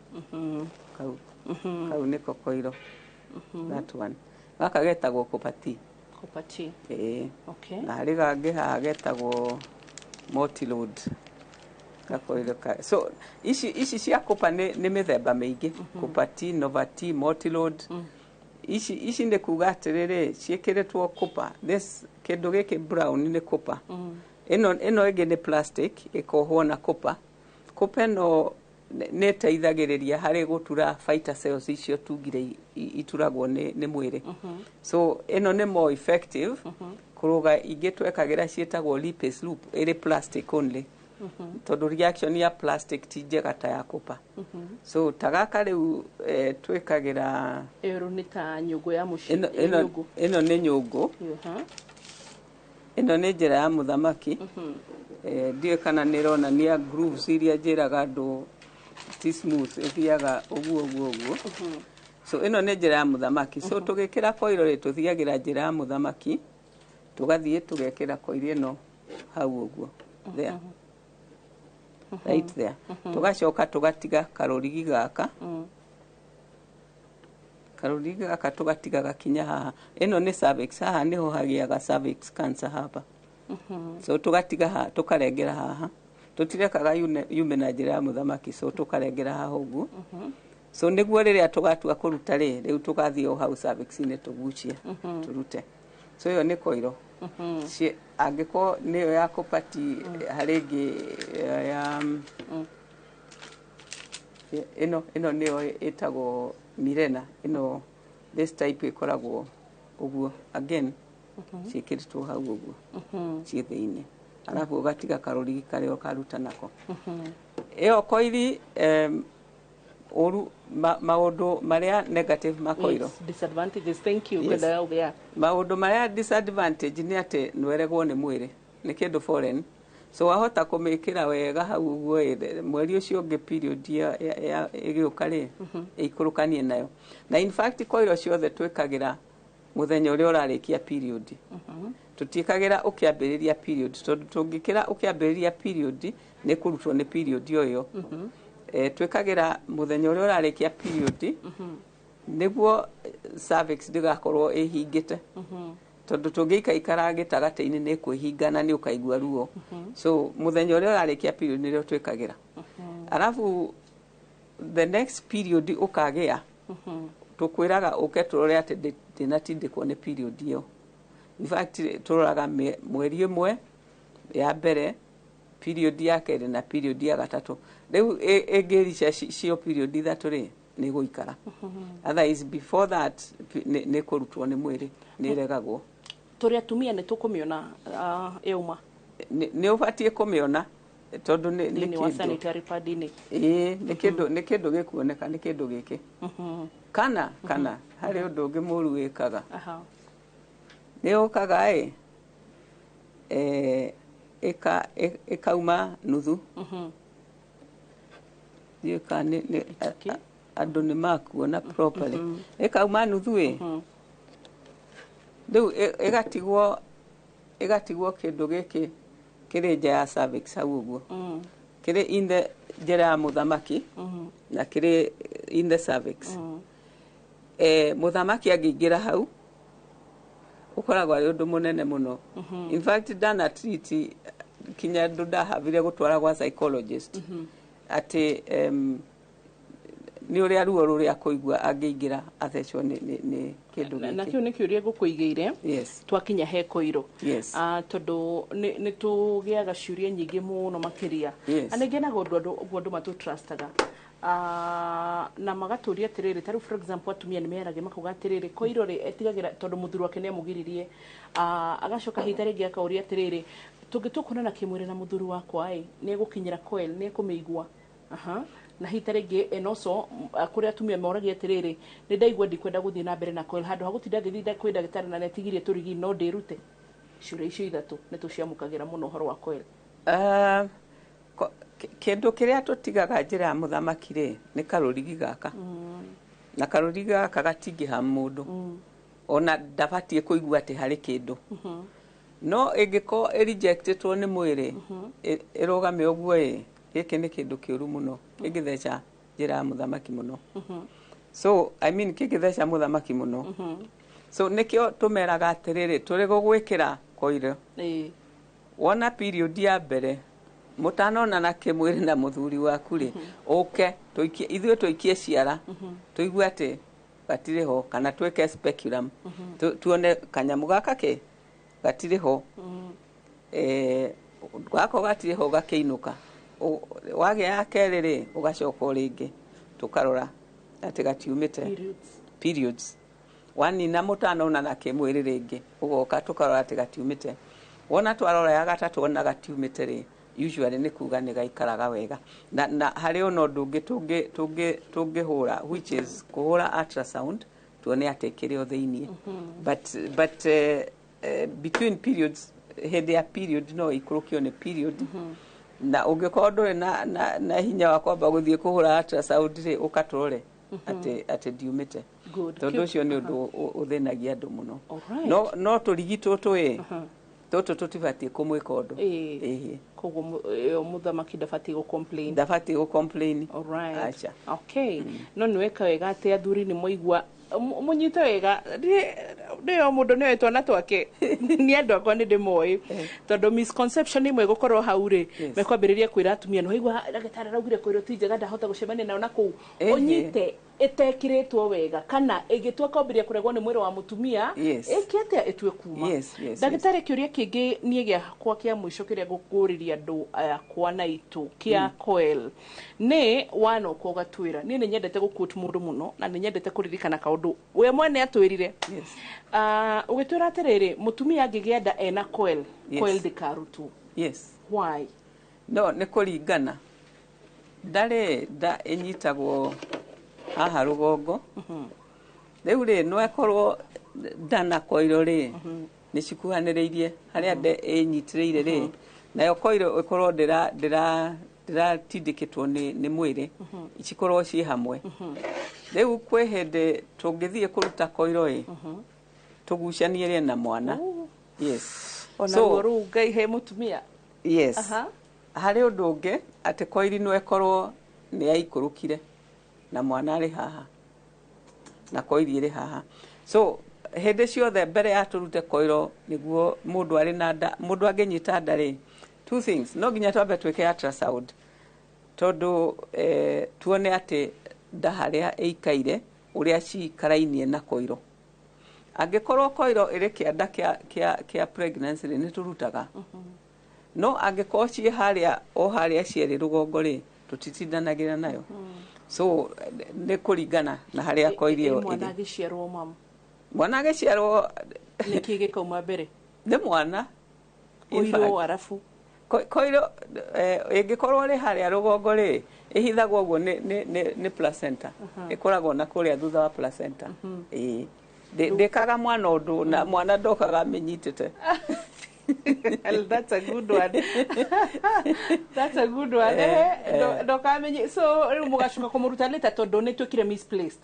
nĩko koiro that one gaka getagwo kopati na harĩ gangĩ haha getagwo multi-load gakoiro so ici cia kopa nĩ mĩthemba mĩingĩ kopati novati multi-load ici nĩ kuga atĩrĩrĩ ciĩkĩrĩtwo kopa kĩndũ gĩkĩ brown nĩ kopa ĩno ĩngĩ nĩ plastic ĩkohwo na kopa ĩno nĩ ĩteithagĩrĩria harĩ gũtura fighter cells icio tungire ituragwo nĩ mwĩrĩ so ĩno nĩ more effective kũrũga ingĩ twekagĩra ciĩtagwo lipase loop ĩrĩ plastic only tondũ reaction ya plastic ti njega ta ya kopa so tagaka rĩu twĩkagĩra ĩyo nĩ ta nyũngũ ya mũciĩ ĩno nĩ nyũngũ ĩno nĩ njĩra ya mũthamaki ndiũĩ kana nĩ ĩronania grooves iria njĩraga andũ ti smooth ĩthiaga ũguo so ĩno nĩ njĩra ya mũthamaki so tũgĩkĩra koiro rĩ tũthiagĩra njĩra ya mũthamaki tũgathiĩ tũgekĩra koiro ĩno hau ũguo there right there tugacoka tugatiga karũrigi gaka tugatiga gakinya haha ĩno nĩ cervix haha niho hagĩaga cervix cancer hapa so tugatiga haha tukarengera haha tutirekaga yume na njĩra ya mũthamaki so tukarengera haha ũguo so nĩguo rĩrĩa tugatua kũruta rĩu tugathiĩ o hau cervix-inĩ tũgucie turute so yo nä koiro angä nä yo ya kopati harä ngä ya ĩno nĩyo ĩtagwo Mirena ĩno this type ĩkoragwo ũguo again ciĩkĩrĩtwo hau ũguo ciĩ thĩinĩ arabu ũgatiga karũrigi karĩa ũkaruta nako ĩyo koiri ũru maũndũ marĩa negative makoiro disadvantages thank you yes. yeah. Maũndũ marĩa disadvantage nĩ atĩ nĩweregwo nĩ mwĩrĩ nĩ kĩndũ foreign so wahota kũmĩkĩra wega hau ũguo mweri ũcio ũngĩ period ya ĩgĩũka rĩ ĩikũrũkanie nayo na in fact koiro ciothe twĩkagĩra mũthenya ũrĩa ũrarĩkia period tũtiĩkagĩra ũkĩambĩrĩria period tondũ tũngĩkĩra ũkĩambĩrĩria period nĩ kũrutwo nĩ period ũyũ twĩkagĩra mũthenya ũrĩa ũrarĩkia period nĩguo cervix ndĩgakorwo ĩhingĩte tondũ tũngĩikaikara gĩtagatĩ-inĩ nĩ kwĩhingana nĩ ũkaigua ruo so mũthenya ũrĩa ũrarĩkia period nĩrĩo twĩkagĩra arabu the next period ũkagĩa tũkwĩraga ũke tũrore atĩ ndĩnatindĩkwo nĩ period ĩyo in fact tũroraga mweri ĩmwe ya mbere period ya kerĩ na period ya gatatũ rĩu ĩngĩrica cio period ithatũ rĩ nĩ gũikara otherwise before that nĩ kũrutwo nĩ mwĩrĩ nĩ regagwo tũrĩ atumia nĩ tũkũmĩona yauma nĩ ũbatiĩ kũmĩona tondũ nĩ kĩndũ sanitary pad-inĩ nĩ kĩndũ gĩkuoneka nĩ kĩndũ gĩkĩ kana harĩ ũndũ ũngĩ mũru wĩkaga nĩ ũkaga ĩkauma nuthu andũ nĩ makuona properly ĩkauma nuthu rĩu ĩgatigwo kĩndũ gĩkĩ kĩrĩ nja ya cervix hau ũguo kĩrĩ in the njĩra ya mũthamaki na kĩrĩ in the cervix mũthamaki angĩingĩra hau ũkoragwo arĩ ũndũ mũnene mũno in fact ndanatreat kinya andũ ndahavire gũtwara gwa psychologist atĩ nĩ ũrĩa ruo rũrĩa kũigua angĩingĩra athecwo nĩ kĩndũ gĩkĩ na kĩu nĩ kĩũria ngũkũigĩire twakinya he koiro tondũ nĩ tũgĩaga ciũria nyingĩ mũno makĩria anengenaga ũndũ matũtrustaga na magatũria atĩrĩrĩ tarĩu for example atumia nĩ meragia makauga atĩrĩrĩ koiro rĩ etigagĩra tondũ mũthuri wake nĩ amũgiririe agacoka hita rĩngĩ akauria atĩrĩrĩ tũngĩtũkuonana kĩmwĩrĩ na mũthuri wakwa nĩ egũkinyĩra coil nĩ ekũmĩigua na hita rĩngĩ enoso kũrĩ atumia moragia atĩrĩrĩ nĩ ndaigua ndikwenda gũthiĩ na mbere na coil handũ ha gũtinda ngĩthiĩ kwĩ ndagĩtarĩ na netigirie tũrigi no ndĩrute ciũria icio ithatũ nĩ tũciamũkagĩra mũno ũhoro wa coil kĩndũ kĩrĩa tũtigaga njĩra ya mũthamaki rĩ nĩ karũrigi gaka na karũrigi gaka gatingĩha mũndũ ona ndabatiĩ kũigua atĩ harĩ kĩndũ no ĩngĩkorwo ĩrejectĩtwo nĩ mwĩrĩ ĩrũgame ũguo gĩkĩ nĩ kĩndũ kĩũru mũno kĩngĩtheca njĩra ya mũthamaki mũno so I mean kĩngĩtheca mũthamaki mũno so nĩkĩo tũmeraga atĩrĩrĩ tũrĩ gũgwĩkĩra koiro wona period ya mbere mũtanonana kĩmwĩrĩ na mũthuri waku rĩ ũke ithuĩ tũikie ciara tũigue atĩ gatirĩ ho kana twĩke speculum tuone kanyamũ gaka gatirĩ ho gako gatirĩ ho gakĩinũka wagĩa ya kerĩ rĩ ũgacoka rĩngĩ tũkarora atĩ gatiumĩte periods wanina mũtanonana kĩmwĩrĩ rĩngĩ ũgoka tũkarora atĩ gatiumĩte wona twarora ya gatatũ ona gatiumĩte rĩ usually nĩ kuga nĩ gaikaraga wega na harĩ ona ũndũ ũngĩ tũngĩhũra which is kũhũra ultrasound tuone atĩ kĩrĩ o thĩinĩ but between periods hĩndĩ ya period no ikũrũkio nĩ period na ũngĩkorwo ndũrĩ na hinya wa kwamba gũthiĩ kũhũra ultrasound rĩ ũkatũrore atĩ ndiumĩte tondũ ũcio nĩ ũndũ ũthĩnagia andũ mũno no tũrigitwo tũtũ tũtibatiĩ kũmwĩka ũndũ koguo mũthamaki ndabatiĩ gũcomplain acha okay no nĩ weka wega atĩ athuri nĩ moigua mũnyite wega nĩyo mũndũ nĩoĩ twana twake nĩ andũ akwa nĩ ndĩmoĩ tondũ misconception imwe gũkorwo hau rĩ mekwambĩrĩria kwĩra atumia nĩ waigua ndagĩtarĩ araugire koiro ti njega ndahota gũcemania nayo na kũu ũnyite etekiretwo wega kana igitwa kwambiria kuregwo ni mwiri wa mutumia ekiatia etwe kuma ndagitari kiuria kingi nie gia kwa kia mwisho kiria gukuriria andu kwa na itu kia coil ni wano ko gatwira ni nyendete gukutu mundu muno na ni nyendete kuririkana kaundu we mwene atwirire ugitwira atiriri mutumia angigienda ena coil dikarutu why no ne kuringana ndare da enyitagwo haha rugongo riu ri no ekorwo dana koiro ri ni cikuhaniriirie haria nde enyitireire ri nayo koiro ekorwo ndira tindikitwo ni mwiri ichikorwo ci hamwe riu kwe hende tungithie kuruta koiro ri tugucanie ri na mwana so ru ngai he mutumia hari undu ungi ati koiri no ekorwo ni aikurukire na mwana ari haha na koiri iri haha so hende ciothe mbere ya turute koiro niguo mundu ari na nda mundu angenyita nda ri two things no ginya twambe twike ultrasound tondu tuone ati nda haria eikaire uria cikarainie na koiro angekorwo koiro iri kianda kia pregnancy ni turutaga no angekorwo ci haria cieri rugongo ri tutitindanagira nayo so ne kuringana na haria koirio mwana giciarwo mama mwana giciarwo nikige kauma mbere ne mwana koiro arafu koiro ingikorwo ri haria rugongo ri ihithagwo guo ni placenta ikoragwo na kuria thutha wa placenta ndekaga mwana undu na mwana ndokaga menyitete That's a good one. That's a good one. Ndokamenye so mugashuka kumuruta leta tondu ni twikire misplaced.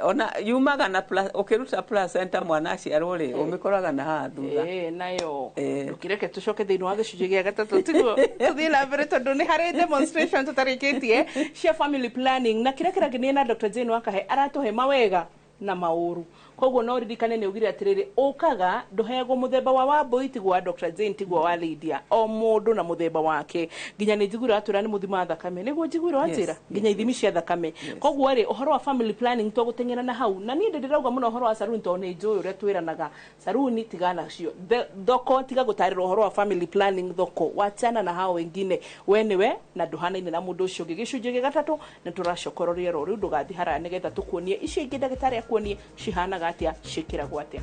Ona yumaga na ukiruta placenta mwana aciarwo ri umikoraga na haha thutha nayo ukireke tucoke thiini wa gicunjĩ gia gatatu tiguo tuthii na mbere tondu ni hari demonstration tutarikitie cia family planning na kira kirangenia na Dr. Jane Wakahe aratuhe mawega na mauru koguo no ririkane ni ugire atiriri ukaga nduhego muthemba wa wambui tigwa Dr. Jane tigwa wa Lydia o mundu na muthemba wake ginya ni njigura atura ni muthima thakame niguo njigura atira ginya ithimi cia thakame koguo ri uhoro wa family planning to gutengera na hau na ni ndirauga muno uhoro wa saruni to ni njuyu ria twiranaga saruni tigana cio thoko tiga gutarira uhoro wa family planning thoko wachana na hao wengine wenewe na duhana-ini na mundu ucio gicunjĩ gia gatatu ni turacokororia ro riu ndugathi haraya nigetha tukuonie icio ingi ndagitari akuonie cihanaga atia shikiragwo atia.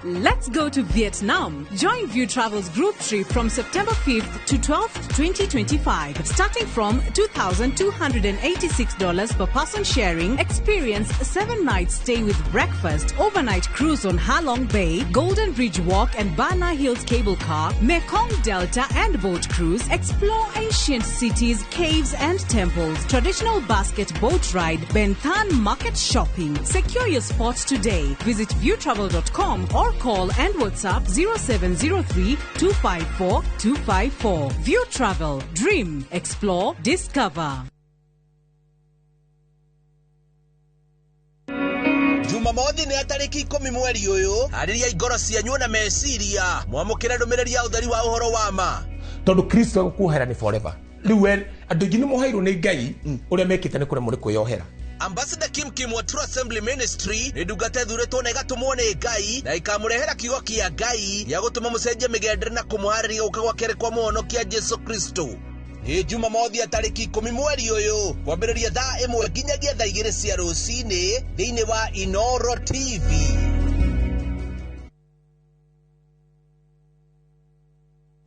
Let's go to Vietnam. Join View Travel's group trip from September 5th to 12th, 2025. Starting from $2,286 per person sharing, experience a 7-night stay with breakfast, overnight cruise on Ha Long Bay, Golden Bridge Walk and Bana Hills cable car, Mekong Delta and boat cruise, explore ancient cities, caves and temples, traditional basket boat ride, Ben Thanh market shopping. Secure your spots today. Visit viewtravel.com or call and WhatsApp 0703 254 254. View Travel. Dream. Explore. Discover. Jumamothi ni atariki 10 mweri uyu hariria igoro cianyu na meciria mwamukire ndumiriri ya utheri wa uhoro wa ma tondu Kristo gukuhera ni forever riu andu ingi ni muhairu ni Ngai uria mekite ni kure muri kuyohera. Ambassador Kim wa True Assembly Ministry ni ndungata thuretwo na igatumwo ni Ngai na ikamurehera kiugo kia Ngai ya gutuma mucenjie migendere na kumuharĩria guka gwa kere kwa muhonokia Jesu Kristo. Ni Jumamothi ya tariki 10 mweri uyu kwambĩrĩria thaa 1 nginyagia thaa 2 cia rũcinĩ thĩinĩ wa Inoro TV.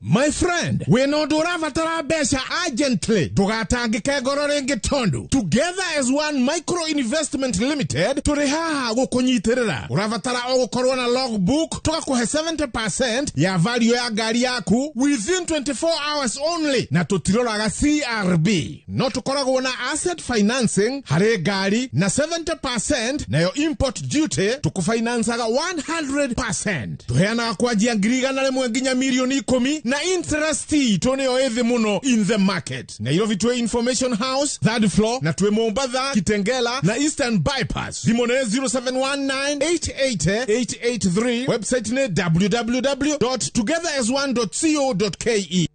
My friend, we no duravatara besha urgently. Tugatangike ngoro ringi tondu. Together as one micro investment limited, turihaha gukunyitirira. Uravatara ogukorwo na logbook, tugakuhe 70% ya value ya gari yaku within 24 hours only. Na tutiroraga CRB. No tukoragwo na asset financing, hare gari na 70% na yo import duty tukufinansaga 100%. Tuheanaga kwa njia ngiriga na lemwe nginya milioni 10 na na interest tone oethi muno in the market. Nairobi twe Information House, 3rd floor, na twe Mombasa, Kitengela, na Eastern Bypass. Dimone 0719-880-883. Website ne www.togetheras1.co.ke.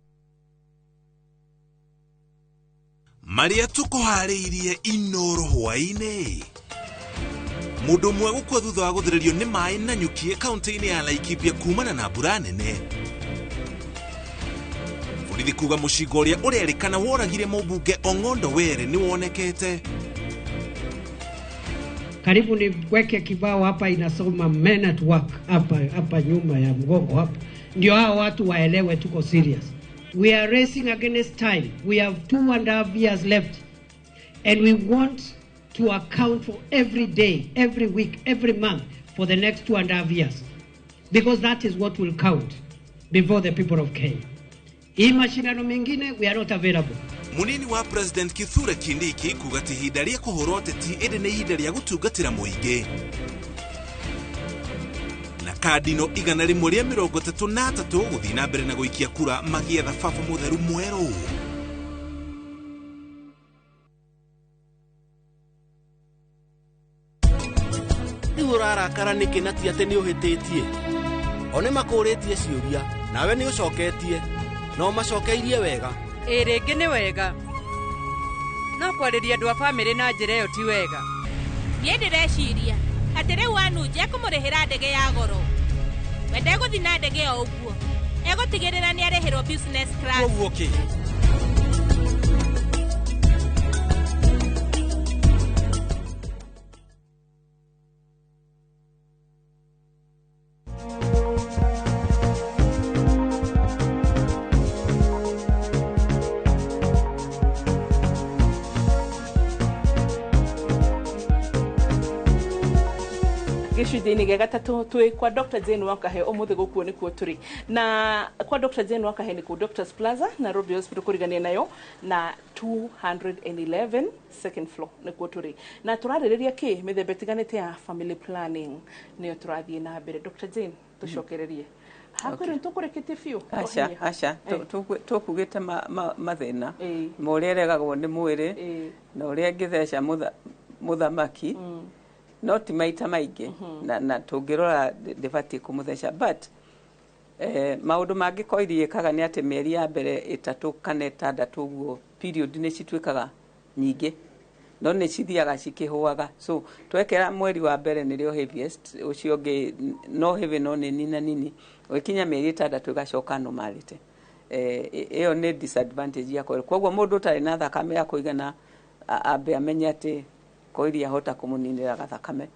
Maria tukuhariirie inoro hwaine. Mundu mwe gukwa thutha wa guthiririo ni mai na nyukie kaunti-ini ya Laikipia kumana na mbura nene. Borithi kuga mucinga uria urerikana woragire mũmbunge Ong'ondo Were ni wonekete. Karibu niweke kibao hapa inasoma men at work hapa nyuma ya mgongo hapa. Ndio hao watu waelewe tuko serious. We are racing against time. We have 2.5 years left. And we want to account for every day, every week, every month for the next 2.5 years. Because that is what will count before the people of Kenya. Hii mashindano mengine, we are not available. Munini wa President Kithure Kindiki kuga ti ihinda ria kuhurwo teti ende ni ihinda ria gutungatira muingi. Na kadino igana rimwe ria 33 guthii na mbere na guikia kura magietha baba mutheru mweru. Urarakara niki nati ate ni uhititie one makuritie ciuria nawe ni ucoketie no macokeirie wega ringi ni wega no kwariria andu a family na njira iyo ti wega nie ndireciria ati riu anunje kumurihira ndege ya goro wende guthi na ndege o uguo egutigirira ni arihirwo business class okay. Gicunjĩ-inĩ gĩa gatatũ twĩ kwa Dr. Jane Wakahe ũmũthĩ gũkuo nĩkuo tũrĩ na kwa Dr. Jane Wakahe nĩkuo Doctors Plaza Nairobi Hospital kũrigania nayo na 211 second floor nĩkuo tũrĩ na tũrarĩrĩria kĩ mĩthemba ĩtiganĩte ya family planning nĩyo tũrathiĩ na mbere. Dr. Jane tũcokererie hakwĩrĩ tũkũrĩkĩtie biũ aca tũkugĩte mathĩna ma ũrĩa ũregagwo nĩ mwĩrĩ na ũrĩa ngĩtheca mũthamaki no ti maita maingĩ na tũngĩrora ndĩbatiĩ kũmũtheca but maũndũ mangĩ koiriĩkaga nĩ atĩ mĩeri ya mbere 3 kana 6 ũguo period nĩ cituĩkaga nyingĩ no nĩ cithiaga cikĩhũaga so twekera mweri wa mbere nĩrĩo heaviest ũcio ũngĩ no heavy no nĩ nini na nini ũkinya mĩeri 6 ĩgacoka normality ĩyo nĩ disadvantage ya koiro koguo mũndũ ũtarĩ na thakame ya kũigana ambe amenye atĩ koiri ahota kumuninira gathakame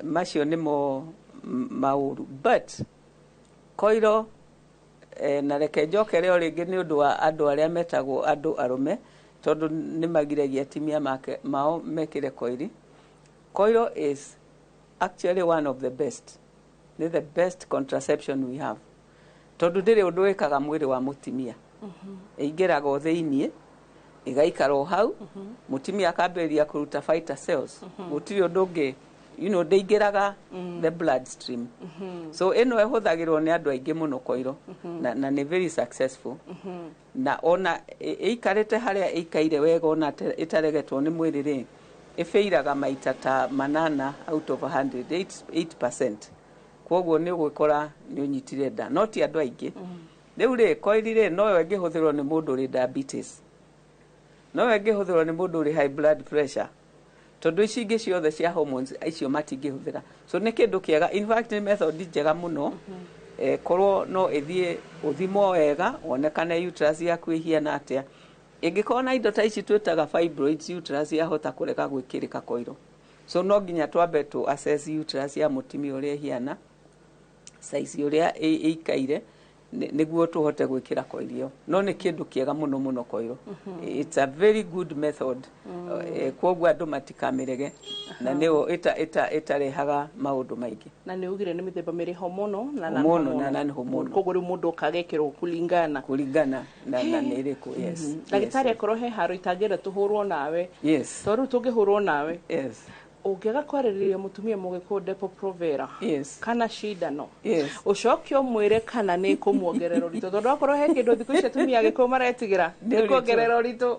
macio nimo mauru but koiro na reke njokere o ringi ni undu wa andu aria metagwo andu arume tondu ni magiragia timia mao mekire koiri. Koiro is actually one of the best, the best contraception we have tondu ndiri undu wikaga mwiri wa mutimia ingiraga thiini igaikaro hau mutimia akaberia kuruta fighter cells gutiri undu ungi ndeingiraga the blood stream so eno ehuthagirwo ni andu aingi muno koiro na ni very successful na ona ikarite haria ikaire wega ona itaregetwo ni mwiri ri ifeiraga maita ta 8 out of 100 8%. Koguo ni gwikora ni unyitire nda not andu aingi riu ri koiri ri no wenge huthirwo ni mundu ri diabetes no wenge huthirwo ni mundu ri high blood pressure tondu ici ingi ciothe cia hormones icio matingĩhũthĩra so nĩ kĩndũ kĩega in fact nĩ method njega mũno korwo no ithie uthimo wega onekane uterus yaku ihiana atĩa ingĩkorwo na indo ta ici twĩtaga fibroids uterus yahota kũreka gwĩkĩrĩka koiro so no nginya twambe tu assess uterus ya mũtumia ũrĩa ihiana size ũrĩa ĩikaire niguo tuhote gwikira koirio no ni kindu kiega muno muno koiro it's a very good method koguo andu matikamirege na nio itarehaga maundu maingi na ni ugire ni mithemba miri homono na homono koguo ri mundu ukagekirwo kulingana na niriku yes dagitari akoro he haro itagira tuhurwo nawe yes toru tungihurwo nawe yes Ũngĩaga kwarĩrĩria mũtumia mũgĩkũyũ Depo Provera kana Shidano ũcoke ũmwĩre kana nĩ kũmuongerera ũritũ tondũ akorwo he kĩndũ thikũ ici atumia agĩkũyũ maretigĩra nĩ kuongerera ũritũ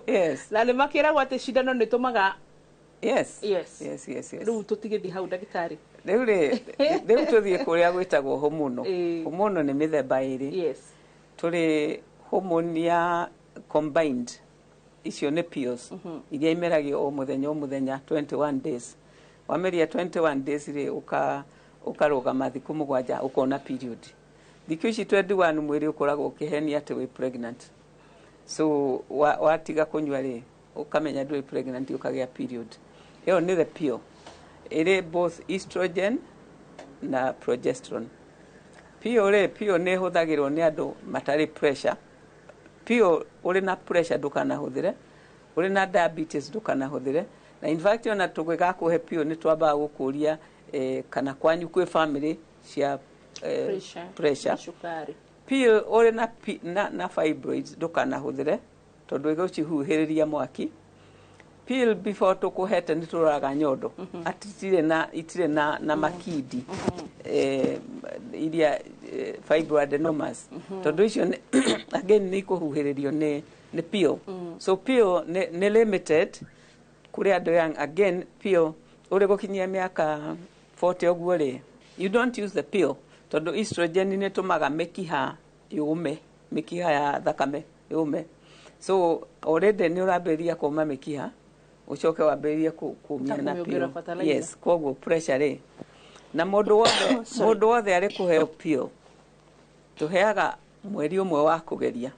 na nĩ makĩragwo atĩ Shidano nĩ tũmaga rĩu tũtigĩthiĩ hau ndagĩtarĩ rĩu tũthiĩ kũrĩa gwĩtagwo homono homono nĩ mĩthemba ĩrĩ tũrĩ homoni ya combined icio nĩ pills iria imeragio o mũthenya 21 days wameria 21 days rĩ ũkarũgama thikũ mũgwanja ũkona period thikũ ici 21 mwĩrĩ ũkoragwo ũkĩhenia atĩ wĩ pregnant so watiga kũnyua rĩ ũkamenya ndũrĩ pregnant ũkagĩa period ĩyo nĩ the pill ĩrĩ both estrogen na progesterone pill nĩ hũthagĩrwo nĩ andũ matarĩ pressure pill ũrĩ na pressure ndũkanahũthĩre ũrĩ na diabetes ndũkanahũthĩre na in fact ona tũgĩgakũhe pill nĩ twambaga gũkũria kana kwanyu kwĩ family cia pressure pill ũrĩ na fibroids ndũkanahũthĩre tondũ ĩgũcihuhĩrĩria mwaki pill before tũkũhete nĩ tũroraga nyondo itirĩ na makindi iria fibroadenomas tondũ icio again nĩ ikũhuhĩrĩrio nĩ pill so pill nĩ limited kũrĩ andũ young again pill ũrĩ gũkinyia mĩaka 40 ũguo rĩ you don't use the pill tondũ estrogen nĩ tũmaga mĩkiha yũme mĩkiha ya thakame yũme so already nĩ ũrambĩrĩria kũma mĩkiha ucoke wambĩrĩrie kumia na pill koguo pressure rĩ na mũndũ wothe arĩ kũheo pill tũheaga mweri ũmwe wa kũgeria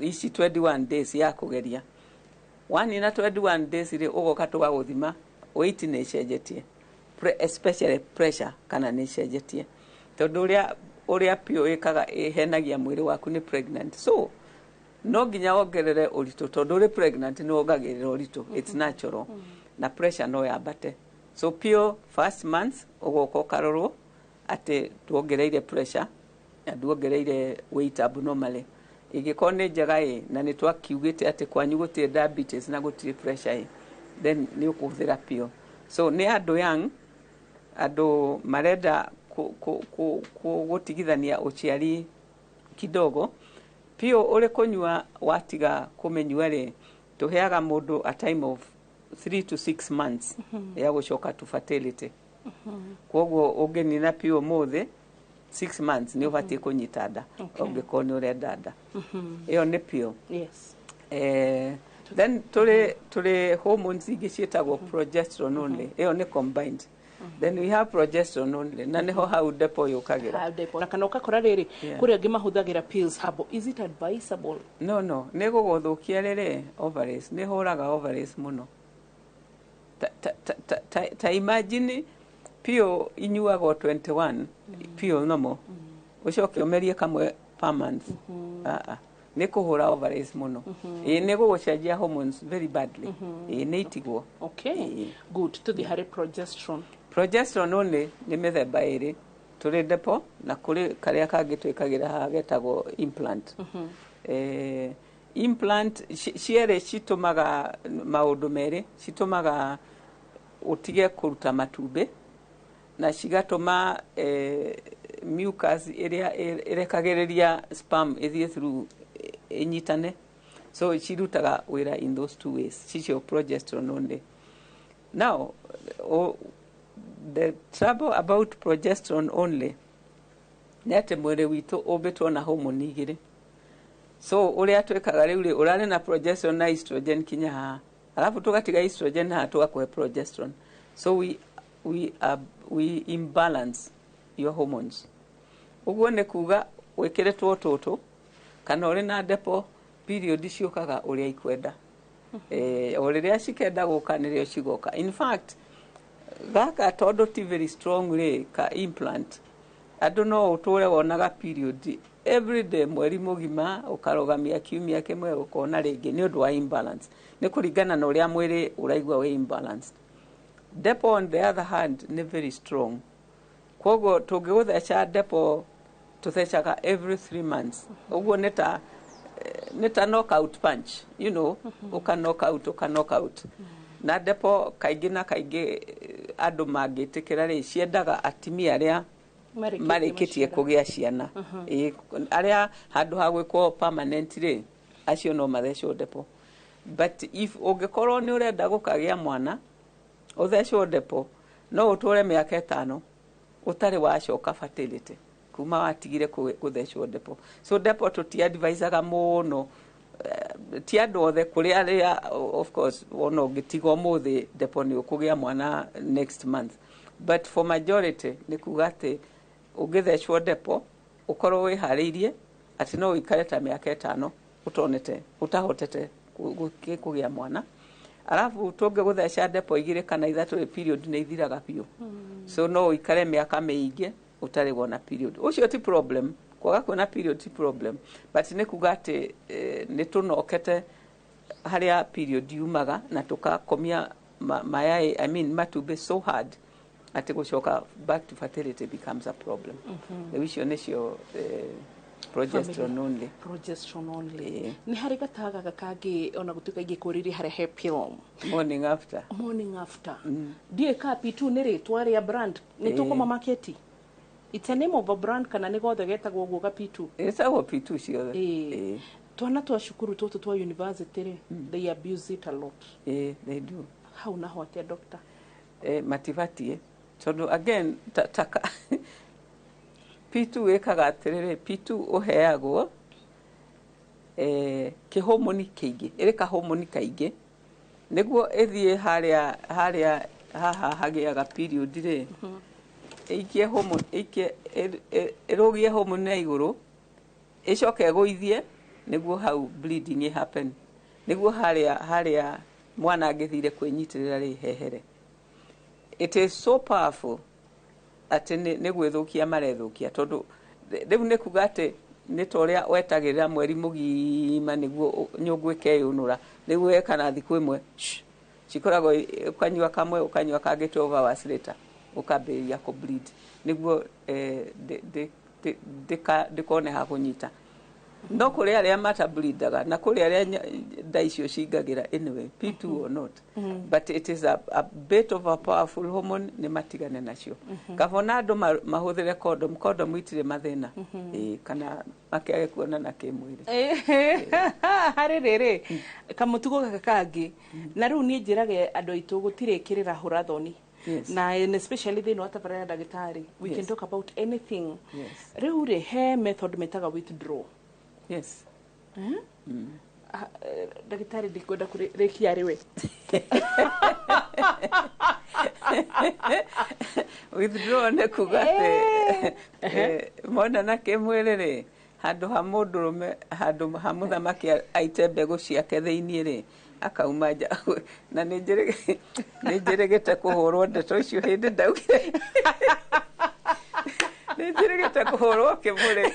ici 21 days ya kũgeria wanina 21 days rĩ ũgoka tũgagũthima weight nĩ ĩcenjetie especially pressure kana nĩ ĩcenjetie tondũ ũrĩa pill ĩkaga ĩhenagia mwĩrĩ waku nĩ pregnant so no nginya wongerere ũritũ tondũ ũrĩ pregnant nĩ wongagĩrĩra ũritũ it's natural na pressure no yambate so pill first month ũgoka ũkarorwo atĩ tuongereire pressure na duongereire weight abnormally ingĩkorwo nĩ njega na nĩ twakiugĩte atĩ kwanyu gũtirĩ diabetes na gũtirĩ pressure then nĩ ũkũhũthĩra pill so nĩ andũ young andũ marenda gũtigithania ũciari kidogo pill ũrĩ kũnyua watiga kũmenyua rĩ tũheaga mũndũ a time of 3 to 6 months ya gũcoka to fertility koguo ũngĩnina pill mũthĩ 6 months nĩ ũbatiĩ kũnyita nda ũngĩkorwo nĩ ũrenda nda ĩyo nĩ pill then tũrĩ hormones ingĩ ciĩtagwo progesterone only ĩyo nĩ combined then we have progesterone only na niho hau Depo yũkagĩra na kana ũkakora rĩrĩ kũrĩ angĩ mahũthagĩra pills habo is it advisable no nĩ gũgũthũkia rĩrĩ ovaries nĩ hũraga ovaries mũno ta imagine pill inyuagwo 21 pill nomo ũcoke ũmerie kamwe per month nĩ kũhũra ovaries mũno nĩ gũgũcenjia hormones very badly nĩ itigwo good tũthiĩ harĩ progesterone only nĩ mĩthemba ĩrĩ tũrĩ Depo na kũrĩ karĩa kangĩ twĩkagĩra haha getagwo implant implant cierĩ citũmaga maũndũ merĩ citũmaga ũtige kũruta matumbĩ na cigatũma mucus ĩrĩa ĩrekagĩrĩria sperm ĩthiĩ through inyitane so cirutaga wĩra in those two ways cicio progesterone only now the trouble about progesterone only nĩ atĩ mwĩrĩ witũ ũmbĩtwo na hormone igĩrĩ so ũrĩa twĩkaga rĩu ũrarĩ na progesterone na estrogen kinya haha alafu tũgatiga estrogen haha tũgakũhe progesterone so we imbalance your hormones ũguo nĩ kuga wĩkĩrĩtwo tũtũ kana ũrĩ na Depo period ciũkaga ũrĩa ikwenda o rĩrĩa cikenda gũka nĩrĩo cigoka in fact gaka tondũ ti very strong rĩ ka implant andũ no ũtũre wonaga period every day mweri mũgima ũkarũgamia kiumia kĩmwe ũkona rĩngĩ nĩ ũndũ wa imbalance nĩ kũringana na ũrĩa mwĩrĩ ũraigua wĩ imbalanced Depo on the other hand nĩ very strong koguo tũngĩgũtheca Depo tũthecaga every 3 months ũguo nĩ ta knockout punch you know ũka knock out na depo kaingĩ na kaingĩ andũ mangĩtĩkĩra rĩ ciendaga atimia arĩa marĩkĩtie kũgĩa ciana arĩa handũ ha gwĩkwo permanent rĩ acio no mathecwo depo but if ũngĩkorwo nĩ ũrenda gũkagĩa mwana ũthecwo depo no ũtũre mĩaka 5 ũtarĩ wacoka fertility kuma watigire gũthecwo depo so depo tũtiadvisaga mũno ti andũ othe kũrĩ arĩa of course ona ũngĩtiga ũmũthĩ depo nĩ ũkũgĩa mwana next month but for majority nĩ kuga atĩ ũngĩthecwo depo ũkorwo wĩharĩirie atĩ no ũikare ta mĩaka 5 ũtahotete kũgĩa mwana alafu tũngĩgũtheca depo 2 kana 3 period nĩ ithiraga biũ so no ũikare mĩaka mĩingĩ ũtarĩ wona period ũcio ti problem kwaga kuona period ti problem but nĩ kuga atĩ nĩ tũnokete harĩa period yumaga na tũkakomia mayai I mean matumbĩ so hard atĩ gũcoka back to fertility becomes a problem icio nĩcio progesterone only nĩ harĩ gataga kangĩ ona gũtuĩka ingĩkũrĩria harĩa he pill morning after ndiĩ ka P2 nĩ rĩtwa rĩa brand nĩ tũkoma market it's a name of a brand kana nĩ gothe getagwo ũguo ga P2 ĩtagwo P2 ciothe twana twa cukuru tũtũ twa university rĩ they abuse it a lot they do hau naho atĩa doctor matibatie tondũ again P2 ĩkaga atĩrĩrĩ P2 ũheagwo kĩhomoni kĩingĩ ĩrĩ kahomoni kaingĩ nĩguo ĩthiĩ harĩa haha hagĩaga period rĩ ikie hormone ĩrũgie hormone na igũrũ ĩcoke ĩgũithie nĩguo hau bleeding happen nĩguo harĩa mwana angĩthire kwĩnyitĩrĩra rĩ hehere it is so powerful atĩ nĩ gwĩthũkia marethũkia tondũ rĩu nĩ kuga atĩ nĩ ta ũrĩa wetagĩrĩra mweri mũgima nĩguo nyũngũ ĩkeyũnũra nĩguo kana thikũ ĩmwe cikoragwo ũkanyua kamwe ũkanyua kangĩ 12 hours later ũkambĩrĩria kũ bleed nĩguo ndĩkone ha kũnyita no kũrĩ arĩa matableedaga na kũrĩ arĩa nda icio cingagĩra anyway P2 or not but it is a bit of a powerful hormone nĩ matigane nacio kabona andũ mahũthĩre condom itirĩ mathĩna kana makĩage kuonana kĩmwĩrĩ harĩ rĩrĩ kamũtugo gaka kangĩ na rĩu niĩ njĩrage andũ aitũ gũtirĩ kĩrĩra hũrathoni na especially thĩinĩ wa tabarĩra ya ndagĩtarĩ we can talk about anything rĩu rĩ he method metaga withdraw ndagĩtarĩ ndikwenda kũrĩkia rĩwe withdraw nĩ kuga atĩ monana kĩmwĩrĩ rĩ handũ ha mũndũrũme handũ ha mũthamaki aite mbegũ ciake thĩinĩ rĩ akauma nja na nĩ njĩrĩgĩte kũhũrwo ndeto icio hĩndĩ ndaugire nĩ njĩrĩgĩte kũhũrwo kĩmũrĩ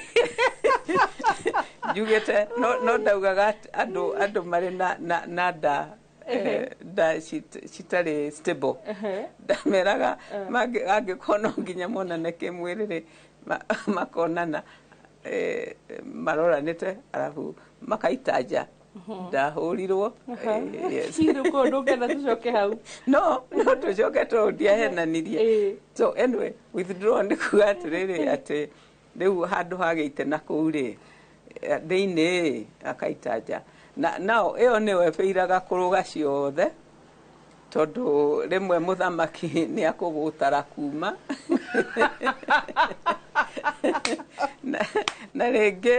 njugĩte no ndaugaga andũ marĩ na nda citarĩ stable ndameraga angĩkorwo no nginya monane kĩmwĩrĩ rĩ makonana maroranĩte arabu makaita nja ndahũrirwo no tũcoke tũndiahenanirie so anyway withdraw nĩ kuga atĩrĩrĩ atĩ rĩu handũ hagĩite na kũu rĩ thĩinĩ akaita nja nao ĩyo nĩyo ĩbĩiraga kũrũga ciothe tondũ rĩmwe mũthamaki nĩ akũgũtara kuma na rĩngĩ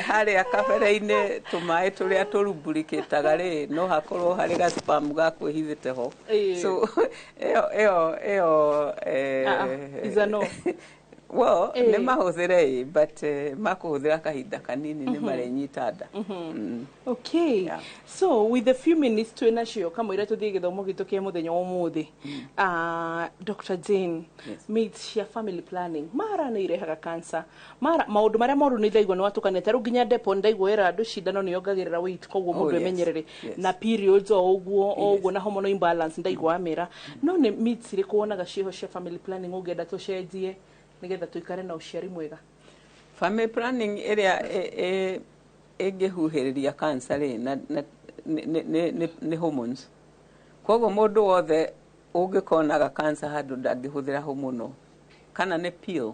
harĩa kabere-inĩ tũmaĩ tũrĩa tũrumbũrĩkĩtaga rĩ no hakorwo harĩ gaspam gakwĩhithĩte ho so ĩyo well nĩ mahũthĩre but makũhũthĩra kahinda kanini nĩ marenyita nda okay so with the few minutes twĩnacio kamũira tũthiĩ gĩthomo gitũ kĩa mũthenya wa ũmũthĩ Dr. Jane myths cia family planning mara nĩ irehaga cancer maũndũ marĩa moru nĩ ndaigua nĩ watukanĩte rĩu nginya depo ndaigua era andũ cindano nĩ yongagĩrĩra weight koguo mũndũ emenyerere na periods o ũguo na hormonal imbalance ndaigua amera no nĩ myths irĩkũ wonaga ciho cia family planning ũngĩenda tũcenjie nĩgetha tũikare na ũciari mwega family planning ĩrĩa ĩngĩhuhĩrĩria cancer rĩ nĩ hormones koguo mundu wothe ungikonaga cancer handu ndangihũthĩra ho mũno, kana nĩ peel,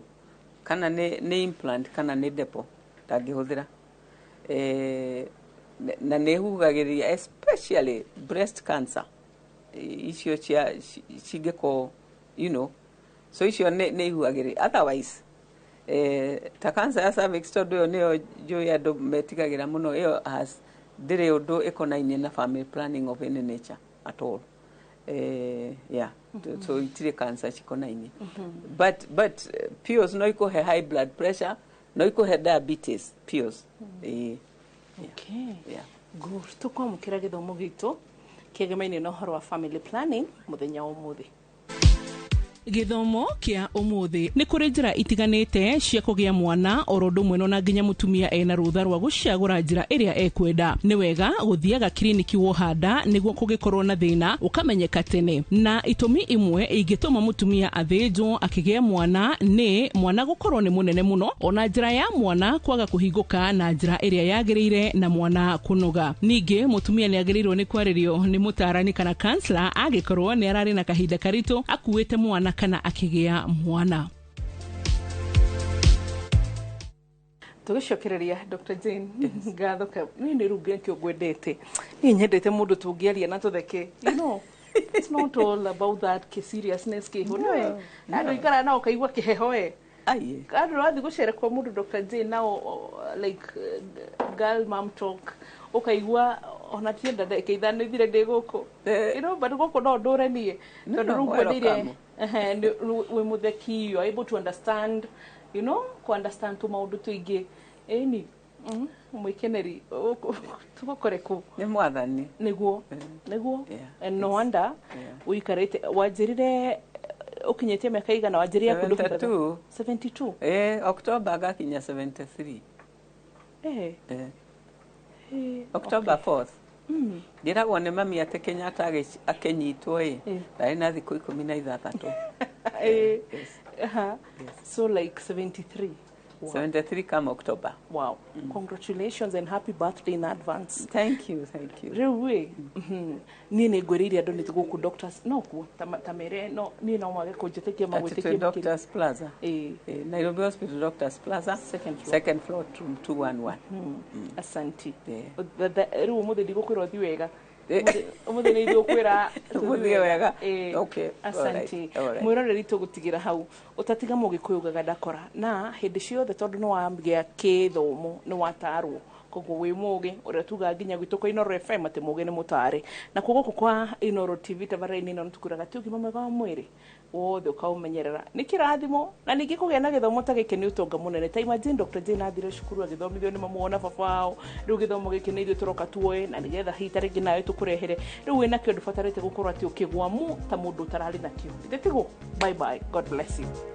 kana nĩ implant, kana nĩ depo, ndangihũthĩra. Na nĩ hugagĩrĩria especially breast cancer, icio cingĩko, you know, so icio nĩ ihugagĩrĩria. Otherwise ta cancer ya cervix tondu yo nĩyo njũĩ andũ metigagĩra mũno, ĩyo ndĩrĩ ũndũ ĩkonainie na family planning of any nature at all. Yeah, so itirĩ cancer cikonainie. But pills no ikuhe high blood pressure, no ikuhe diabetes pills. Okay. Yeah. Good. Tukwamũkĩra gĩthomo gitu kĩgemaine na ũhoro wa family planning mũthenya ũmũthĩ. Githomo kia umuthi ni kuri njira itiganite cia kugia mwana orodo mweno na nginya mutumia ena rutha rwa guciagura njira iria ekwenda. Ni wega guthiaga kliniki wohanda niguo kugikorwo na thina ukamenyeka tene. Na itumi imwe ingituma mutumia athinjwo akigia mwana ni mwana gukorwo ni munene muno, ona njira ya mwana kwaga kuhinguka na njira iria yagirire na mwana kunoga. Ningi mutumia ni agirirwo ni kwaririo ni mutarani kana counselor agikorwo ni arari na kahinda karitu akuite mwana kana akigia mwana. Tugicokereria Dr. Jane ngathoka ni rugia kyo gwendete ni nyendete mundu tungiaria na tutheke, you know. It's not all about that seriousness no. Ando ikara na ukaigwa kiheho aye ando rathi gucere kwa mundu Dr. Jane now like girl mom talk ukaigwa ona tienda ndikeithane thire ndiguko, you know, but guko no ndure nie tondu rugo ndire we mutheki, you are able to understand, you know, understand to maundu tuingi ni mwikeneri tugokoreku ni mwathani niguo and no wonder uikarite wajirire ukinyetie miaka igana wajiria kundu 72 October gakinya 73 October 4th ndiragwo nĩ mami ate Kenyatta akenyitwo ndari na thikũ 16 so like 73 73 come October. Wow. Congratulations and happy birthday in advance. Thank you. Rewe. Ni ngwiriria ndo nituguku doctors no ku tamere no ni no mwage kunjitekia magwitikia Doctors Plaza. Nairobi Hospital Doctors Plaza, second floor room 211. Asanti. Rewe muthe ndigukwira thi wega. Umuthe ni ndigukwira muthie wega. Okay. Asanti. Mwiroreri tugutigira hau utatiga mugikuyugaga ndakora na hindi ciothe tondu no wambia kithomo no watarwo koguo wi mugi uria tuga nginya gwitu kwa Inoro FM ati mugi ni mutare na koguo kwa Inoro TV tabaraini no tukuraga tugi mwega wa mwiri wothe ukaumenyerera ni kirathimo na ningi kugia na githomo ta giki ni utonga munene ta imagine Dr. Jane athire cukuru agithomithio ni mamuona babao riu githomo giki ni ithu turoka tuoe na nigetha hitare ngina nayo tukurehere riu wina kio ndubatarite gukorwo ati ukigwa mu ta mundu utarari nakio ndetigo. Bye bye, God bless you.